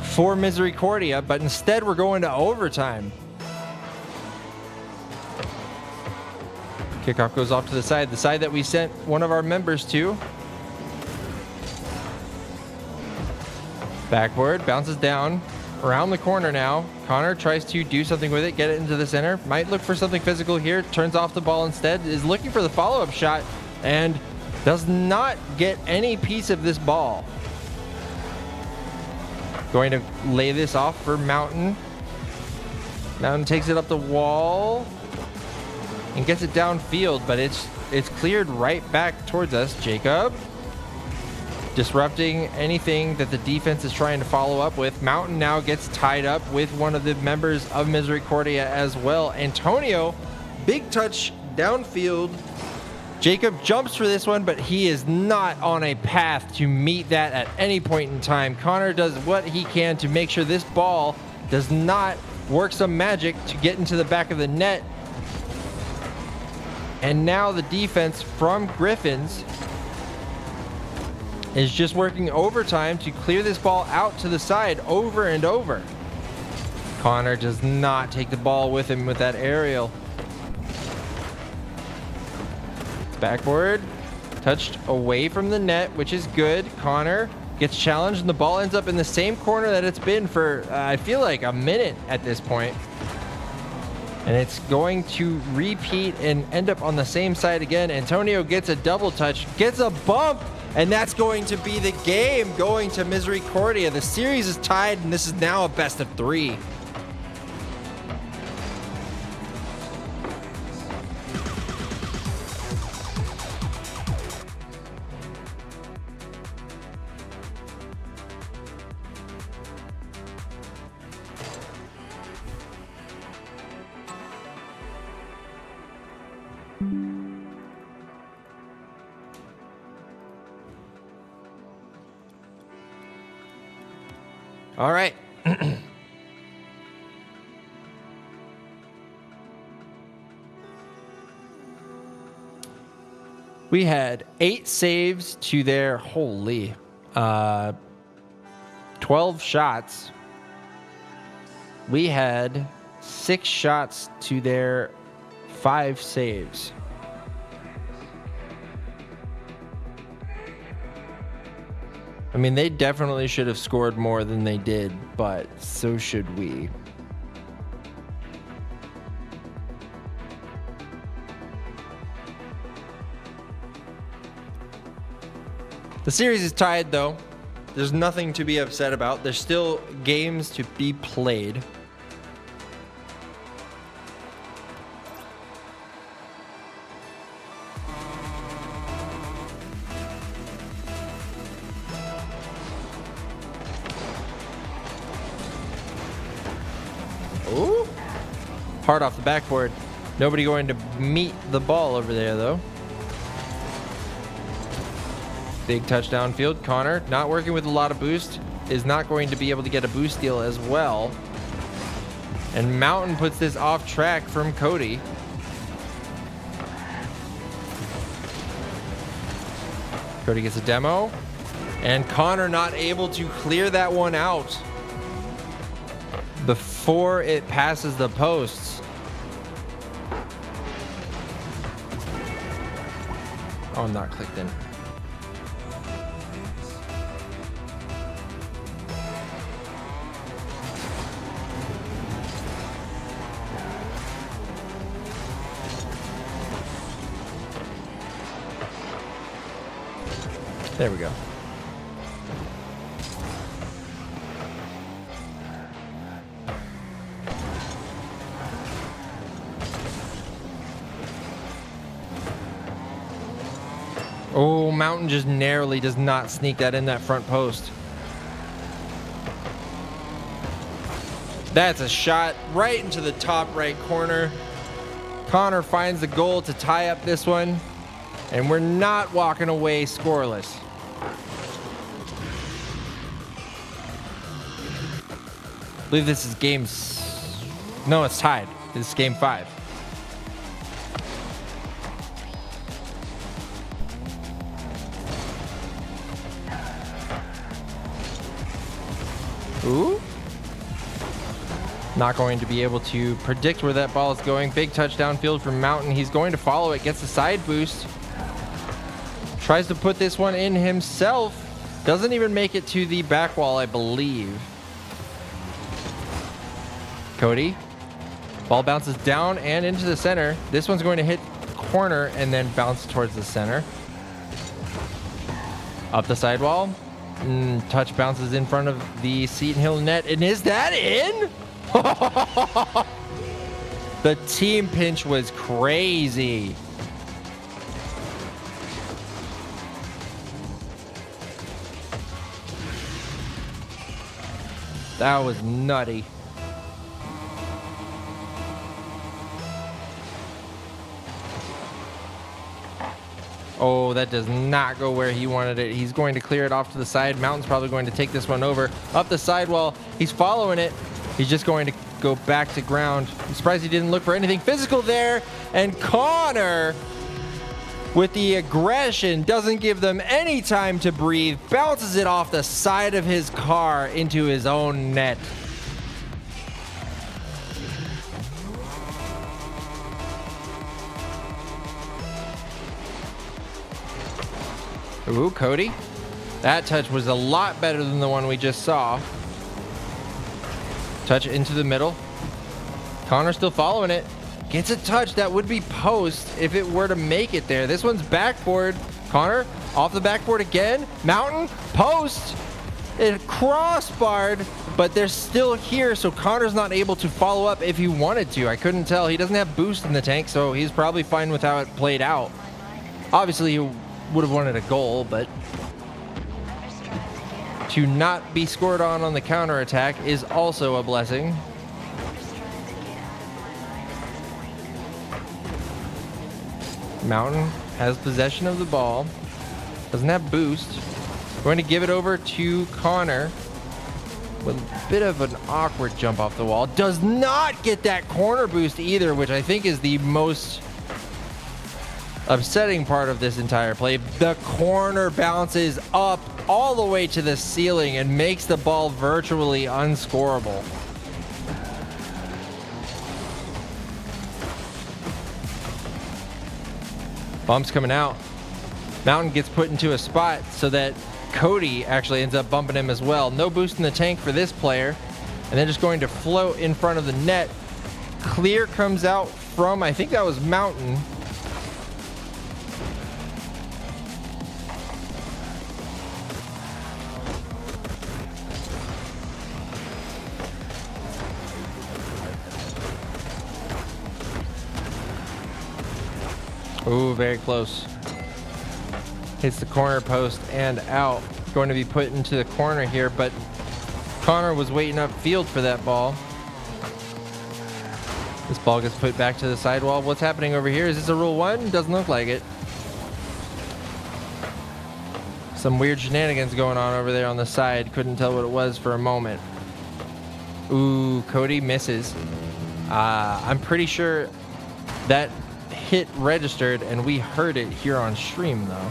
for Misericordia, but instead we're going to overtime. Kickoff goes off to the side that we sent one of our members to. Backward, bounces down, around the corner now. Connor tries to do something with it, get it into the center. Might look for something physical here, turns off the ball instead, is looking for the follow-up shot, and does not get any piece of this ball. Going to lay this off for Mountain. Mountain takes it up the wall and gets it downfield, but it's cleared right back towards us. Jacob disrupting anything that the defense is trying to follow up with. Mountain now gets tied up with one of the members of Misericordia as well. Antonio, big touch downfield. Jacob jumps for this one, but he is not on a path to meet that at any point in time. Connor does what he can to make sure this ball does not work some magic to get into the back of the net. And now the defense from Griffins is just working overtime to clear this ball out to the side over and over. Connor does not take the ball with him with that aerial. It's backboard, touched away from the net, which is good. Connor gets challenged and the ball ends up in the same corner that it's been for, I feel like, a minute at this point. And it's going to repeat and end up on the same side again. Antonio gets a double touch, gets a bump, and that's going to be the game going to Misericordia. The series is tied, and this is now a best of 3. All right. We had 8 saves to their 12 shots. We had 6 shots to their 5 saves. I mean, they definitely should have scored more than they did, but so should we. The series is tied, though. There's nothing to be upset about. There's still games to be played. hard off the backboard. Nobody going to meet the ball over there, though. Big touchdown field. Connor, not working with a lot of boost, is not going to be able to get a boost steal as well. And Mountain puts this off track from Cody. Cody gets a demo. And Connor not able to clear that one out before it passes the posts. Oh, not clicked in. There we go. Oh, Mountain just narrowly does not sneak that in that front post. That's a shot right into the top right corner. Connor finds the goal to tie up this one, and we're not walking away scoreless. I believe this is no, it's tied. This is game 5. Ooh. Not going to be able to predict where that ball is going. Big touchdown field from Mountain. He's going to follow it, gets the side boost. Tries to put this one in himself. Doesn't even make it to the back wall, I believe. Cody. Ball bounces down and into the center. This one's going to hit corner and then bounce towards the center. Up the sidewall. Touch bounces in front of the Seton Hill net. And is that in? The team pinch was crazy. That was nutty. Oh, that does not go where he wanted it. He's going to clear it off to the side. Mountain's probably going to take this one over. Up the sidewall. He's following it. He's just going to go back to ground. I'm surprised he didn't look for anything physical there. And Connor, with the aggression, doesn't give them any time to breathe. Bounces it off the side of his car into his own net. Ooh, Cody. That touch was a lot better than the one we just saw. Touch into the middle. Connor still following it. Gets a touch that would be post if it were to make it there. This one's backboard. Connor off the backboard again. Mountain, post. It crossbarred, but they're still here, so Connor's not able to follow up if he wanted to. I couldn't tell. He doesn't have boost in the tank, so he's probably fine with how it played out. Obviously, he would have wanted a goal, but to not be scored on the counterattack is also a blessing. Mountain has possession of the ball. Doesn't have boost. Going to give it over to Connor with a bit of an awkward jump off the wall. Does not get that corner boost either, which I think is the most upsetting part of this entire play. The corner bounces up all the way to the ceiling and makes the ball virtually unscorable. Bumps coming out. Mountain gets put into a spot so that Cody actually ends up bumping him as well. No boost in the tank for this player. And then just going to float in front of the net. Clear comes out from, I think that was Mountain. Ooh, very close. Hits the corner post and out. Going to be put into the corner here, but Connor was waiting upfield for that ball. This ball gets put back to the sidewall. What's happening over here? Is this a rule 1? Doesn't look like it. Some weird shenanigans going on over there on the side. Couldn't tell what it was for a moment. Ooh, Cody misses. I'm pretty sure that hit registered and we heard it here on stream though.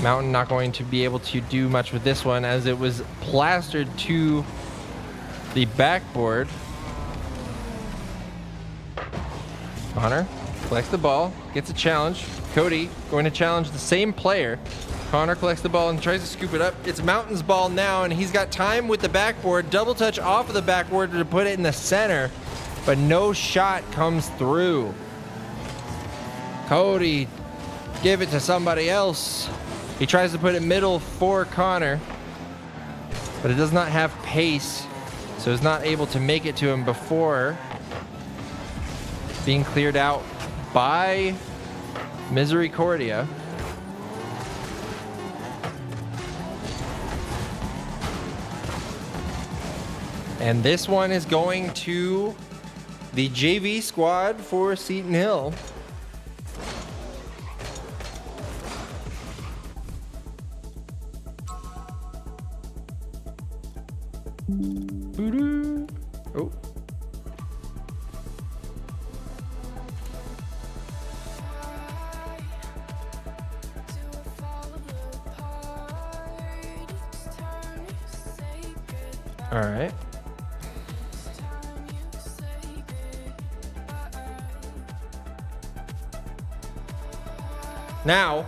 Mountain not going to be able to do much with this one as it was plastered to the backboard. Connor collects the ball, gets a challenge. Cody going to challenge the same player. Connor collects the ball and tries to scoop it up. It's Mountain's ball now, and he's got time with the backboard. Double touch off of the backboard to put it in the center, but no shot comes through. Cody, give it to somebody else. He tries to put it middle for Connor, but it does not have pace, so is not able to make it to him before being cleared out by Misericordia. And this one is going to the JV squad for Seton Hill. Oh. All right. Now,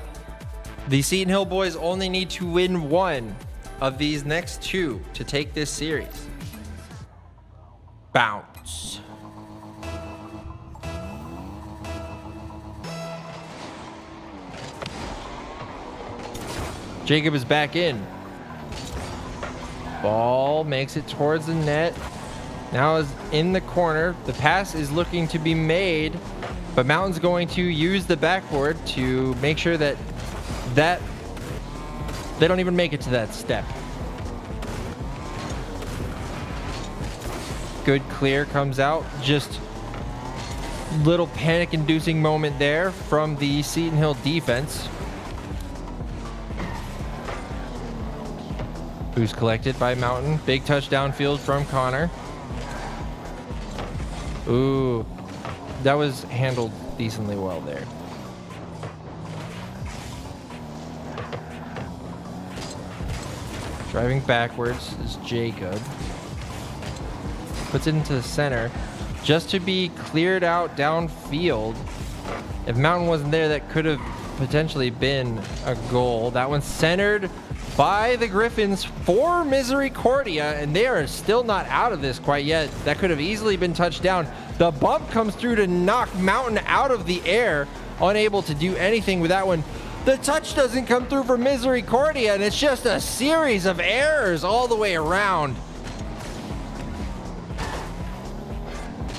the Seton Hill boys only need to win one of these next two to take this series. Bounce. Jacob is back in. Ball makes it towards the net. Now is in the corner. The pass is looking to be made, but Mountain's going to use the backboard to make sure that they don't even make it to that step. Good clear comes out. Just little panic-inducing moment there from the Seton Hill defense. Who's collected by Mountain. Big touchdown field from Connor. Ooh, that was handled decently well there. Driving backwards is Jacob. Puts it into the center just to be cleared out downfield. If Mountain wasn't there, that could have potentially been a goal. That one's centered by the Griffins for Misericordia, and they are still not out of this quite yet. That could have easily been touched down. The bump comes through to knock Mountain out of the air, unable to do anything with that one. The touch doesn't come through for Misericordia, and it's just a series of errors all the way around.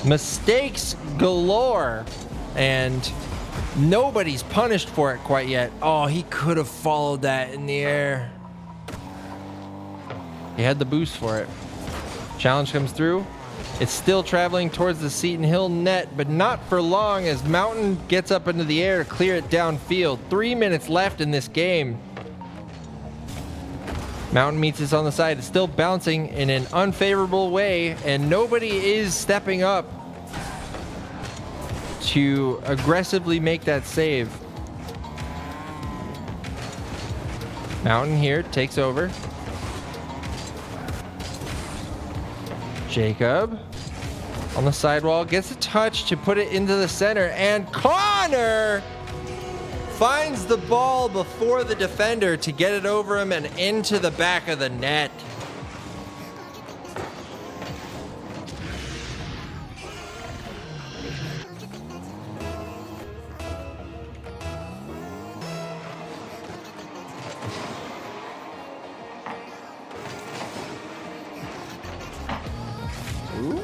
Mistakes galore, and nobody's punished for it quite yet. Oh, he could have followed that in the air. He had the boost for it. Challenge comes through. It's still traveling towards the Seton Hill net, but not for long as Mountain gets up into the air to clear it downfield. 3 minutes left in this game. Mountain meets us on the side. It's still bouncing in an unfavorable way, and nobody is stepping up to aggressively make that save. Mountain here takes over. Jacob on the sidewall gets a touch to put it into the center, and Connor finds the ball before the defender to get it over him and into the back of the net. Ooh,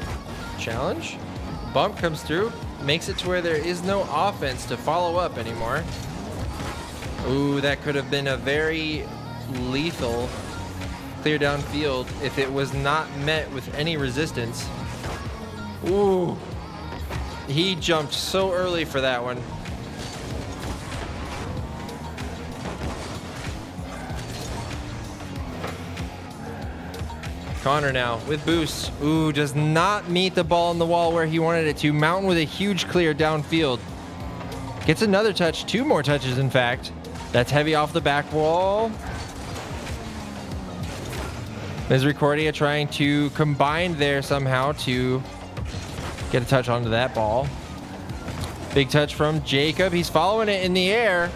challenge. Bump comes through, makes it to where there is no offense to follow up anymore. Ooh, that could have been a very lethal clear downfield if it was not met with any resistance. Ooh. He jumped so early for that one. Connor now with boost. Ooh, does not meet the ball on the wall where he wanted it to. Mountain with a huge clear downfield. Gets another touch, 2 more touches in fact. That's heavy off the back wall. Misericordia trying to combine there somehow to get a touch onto that ball. Big touch from Jacob. He's following it in the air.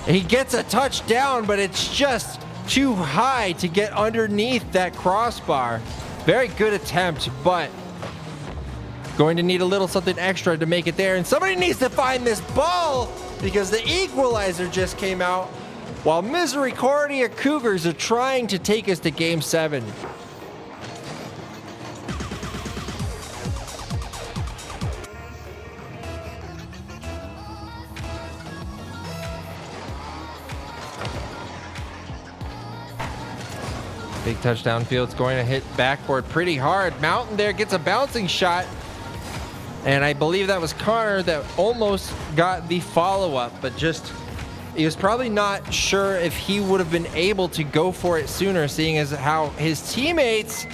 He gets a touchdown, but it's just too high to get underneath that crossbar. Very good attempt, but going to need a little something extra to make it there. And somebody needs to find this ball because the equalizer just came out while Misericordia Cougars are trying to take us to Game 7. Big touchdown field. It's going to hit backboard pretty hard. Mountain there gets a bouncing shot. And I believe that was Connor that almost got the follow-up, but just, he was probably not sure if he would have been able to go for it sooner, seeing as how his teammates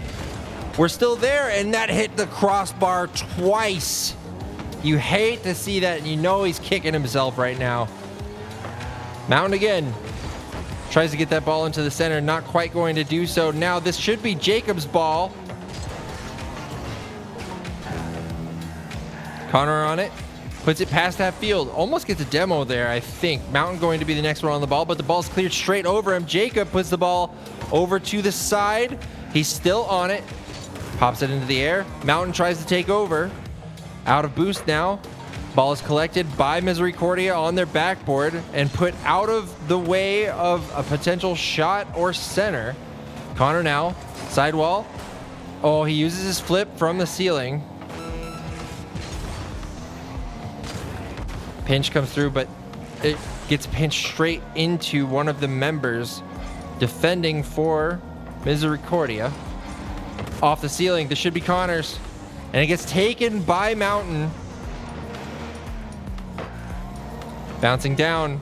were still there, and that hit the crossbar twice. You hate to see that, and you know he's kicking himself right now. Mountain again. Tries to get that ball into the center, not quite going to do so. Now this should be Jacob's ball. Connor on it, puts it past half field. Almost gets a demo there, I think. Mountain going to be the next one on the ball, but the ball's cleared straight over him. Jacob puts the ball over to the side. He's still on it. Pops it into the air. Mountain tries to take over. Out of boost now. Ball is collected by Misericordia on their backboard and put out of the way of a potential shot or center. Connor now, sidewall. Oh, he uses his flip from the ceiling. Pinch comes through, but it gets pinched straight into one of the members defending for Misericordia. Off the ceiling, this should be Connor's. And it gets taken by Mountain. Bouncing down.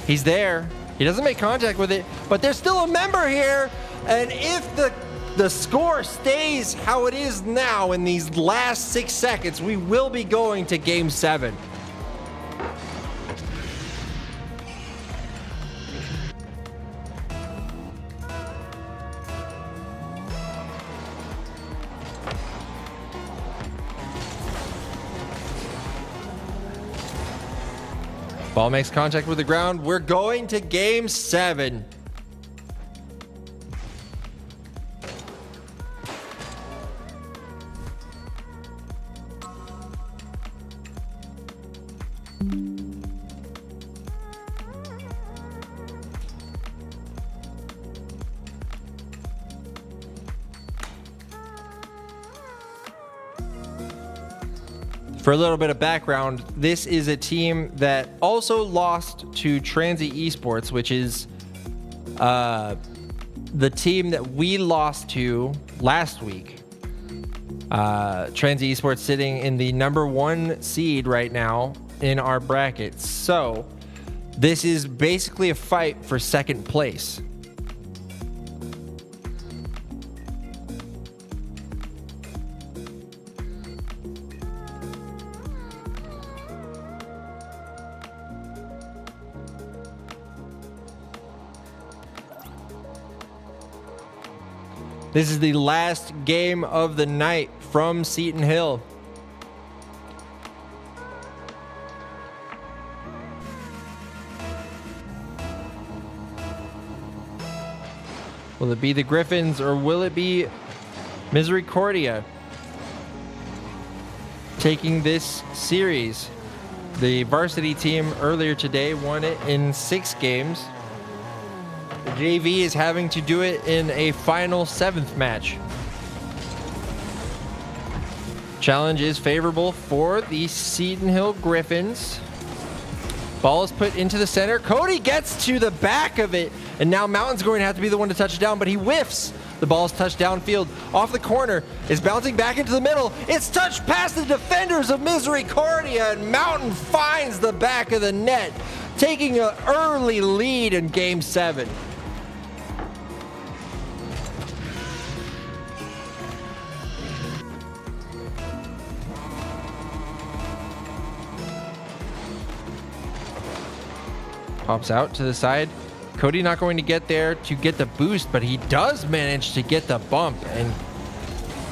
He's there. He doesn't make contact with it, but there's still a member here. And if the score stays how it is now in these last 6 seconds, we will be going to Game 7. Ball makes contact with the ground. We're going to Game 7. For a little bit of background, this is a team that also lost to Collegiate Esports, which is the team that we lost to last week. Collegiate Esports sitting in the #1 seed right now in our bracket. So this is basically a fight for second place. This is the last game of the night from Seton Hill. Will it be the Griffins or will it be Misericordia taking this series? The varsity team earlier today won it in 6 games. The JV is having to do it in a final 7th match. Challenge is favorable for the Seton Hill Griffins. Ball is put into the center. Cody gets to the back of it, and now Mountain's going to have to be the one to touch it down, but he whiffs The ball's touched downfield off the corner. It's bouncing back into the middle. It's touched past the defenders of Misericordia, and Mountain finds the back of the net, taking an early lead in Game 7. Pops out to the side. Cody not going to get there to get the boost, but he does manage to get the bump, and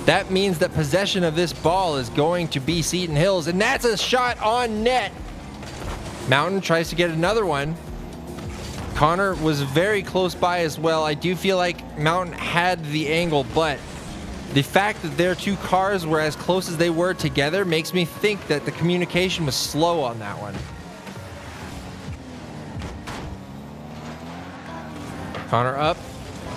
that means that possession of this ball is going to be Seton Hill's, and that's a shot on net. Mountain tries to get another one. Connor was very close by as well. I do feel like Mountain had the angle, but the fact that their two cars were as close as they were together makes me think that the communication was slow on that one. Connor up.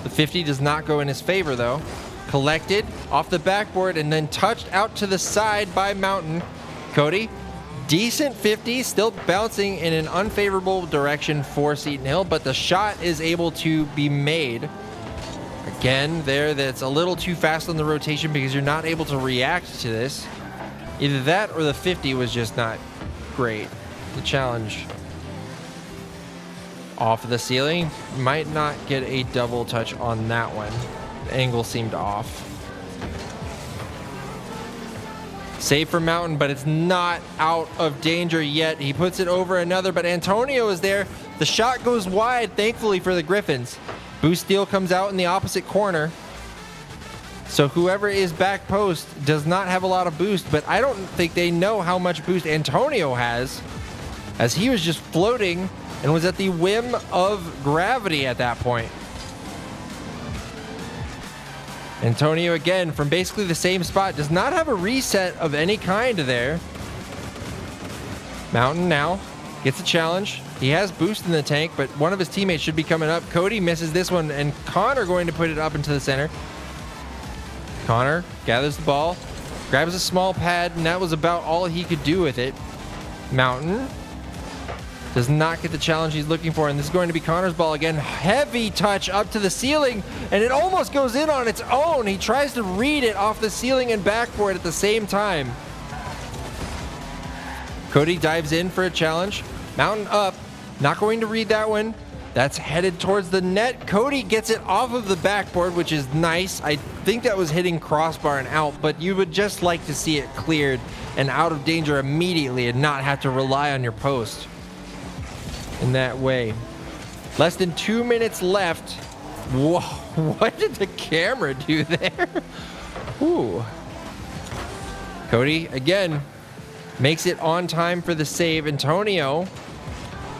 The 50 does not go in his favor though. Collected off the backboard and then touched out to the side by Mountain. Cody, decent 50, still bouncing in an unfavorable direction for Seton Hill, but the shot is able to be made. Again, that's a little too fast on the rotation because you're not able to react to this. Either that or the 50 was just not great. The challenge. Off of the ceiling, might not get a double touch on that one. The angle seemed off. Save for Mountain, but it's not out of danger yet. He puts it over another, but Antonio is there. The shot goes wide, thankfully for the Griffins. Boost steal comes out in the opposite corner. So whoever is back post does not have a lot of boost, but I don't think they know how much boost Antonio has, as he was just floating and was at the whim of gravity at that point. Antonio again from basically the same spot, does not have a reset of any kind there. Mountain now gets a challenge. He has boost in the tank, but one of his teammates should be coming up. Cody misses this one, and Connor going to put it up into the center. Connor gathers the ball, grabs a small pad, and that was about all he could do with it. Mountain does not get the challenge he's looking for, and this is going to be Connor's ball again. Heavy touch up to the ceiling, and it almost goes in on its own. He tries to read it off the ceiling and backboard at the same time. Cody dives in for a challenge. Mountain up, not going to read that one. That's headed towards the net. Cody gets it off of the backboard, which is nice. I think that was hitting crossbar and out, but you would just like to see it cleared and out of danger immediately and not have to rely on your post in that way. Less than 2 minutes left. Whoa, what did the camera do there? Ooh. Cody again makes it on time for the save. Antonio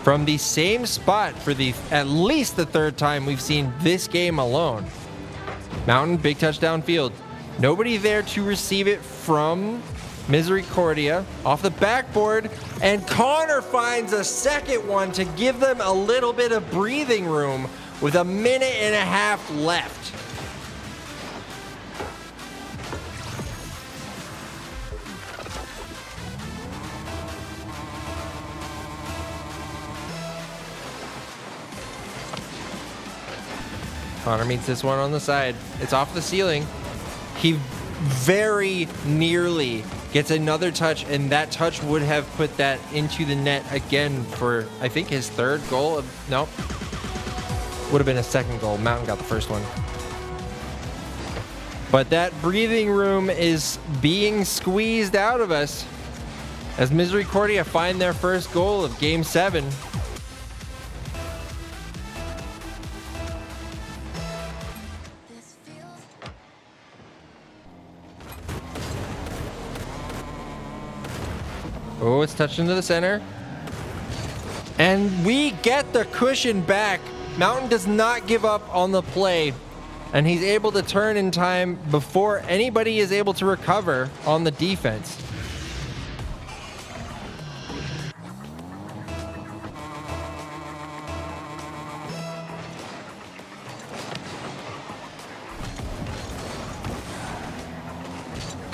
from the same spot for at least the third time we've seen this game alone. Mountain, big touchdown field. Nobody there to receive it from Misericordia. Off the backboard, and Connor finds a second one to give them a little bit of breathing room with 1.5 minutes left. Connor meets this one on the side. It's off the ceiling. He very nearly gets another touch, and that touch would have put that into the net again for, I think, his third goal. Nope. Would have been a second goal. Mountain got the first one. But that breathing room is being squeezed out of us as Misericordia find their first goal of Game 7. Oh, it's touched into the center. And we get the cushion back. Mountain does not give up on the play, and he's able to turn in time before anybody is able to recover on the defense.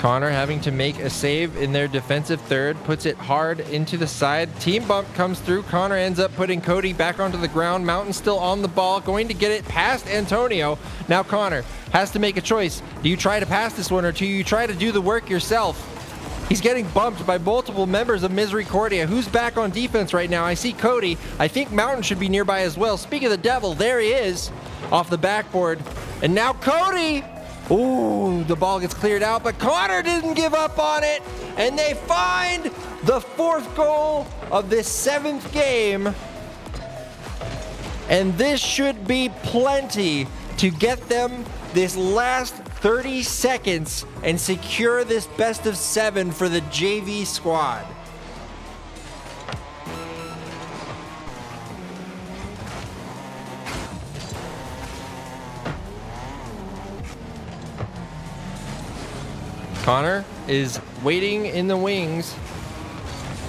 Connor having to make a save in their defensive third, puts it hard into the side. Team bump comes through. Connor ends up putting Cody back onto the ground. Mountain still on the ball, going to get it past Antonio. Now Connor has to make a choice. Do you try to pass this one, or do you try to do the work yourself? He's getting bumped by multiple members of Misericordia. Who's back on defense right now? I see Cody. I think Mountain should be nearby as well. Speaking of the devil, there he is off the backboard. And now Cody. Ooh, the ball gets cleared out, but Connor didn't give up on it. And they find the 4th goal of this 7th game. And this should be plenty to get them this last 30 seconds and secure this best of 7 for the JV squad. Connor is waiting in the wings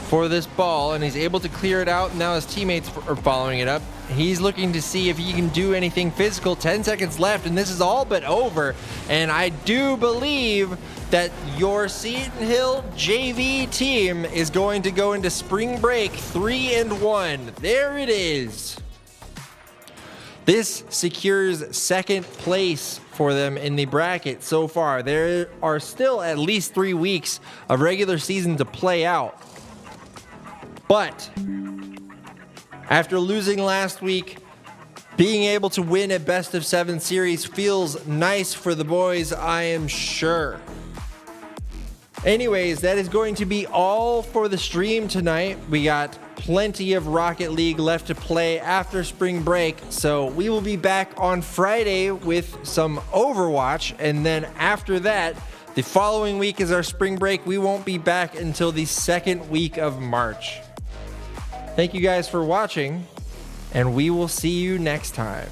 for this ball, and he's able to clear it out. Now his teammates are following it up. He's looking to see if he can do anything physical. 10 seconds left, and this is all but over. And I do believe that your Seton Hill JV team is going to go into spring break 3-1. There it is. This secures 2nd place for them in the bracket so far. There are still at least 3 weeks of regular season to play out. But after losing last week, being able to win a best of 7 series feels nice for the boys, I am sure. Anyways, that is going to be all for the stream tonight. We got plenty of Rocket League left to play after spring break, so we will be back on Friday with some Overwatch, and then after that, the following week is our spring break. We won't be back until the 2nd week of March. Thank you guys for watching, and we will see you next time.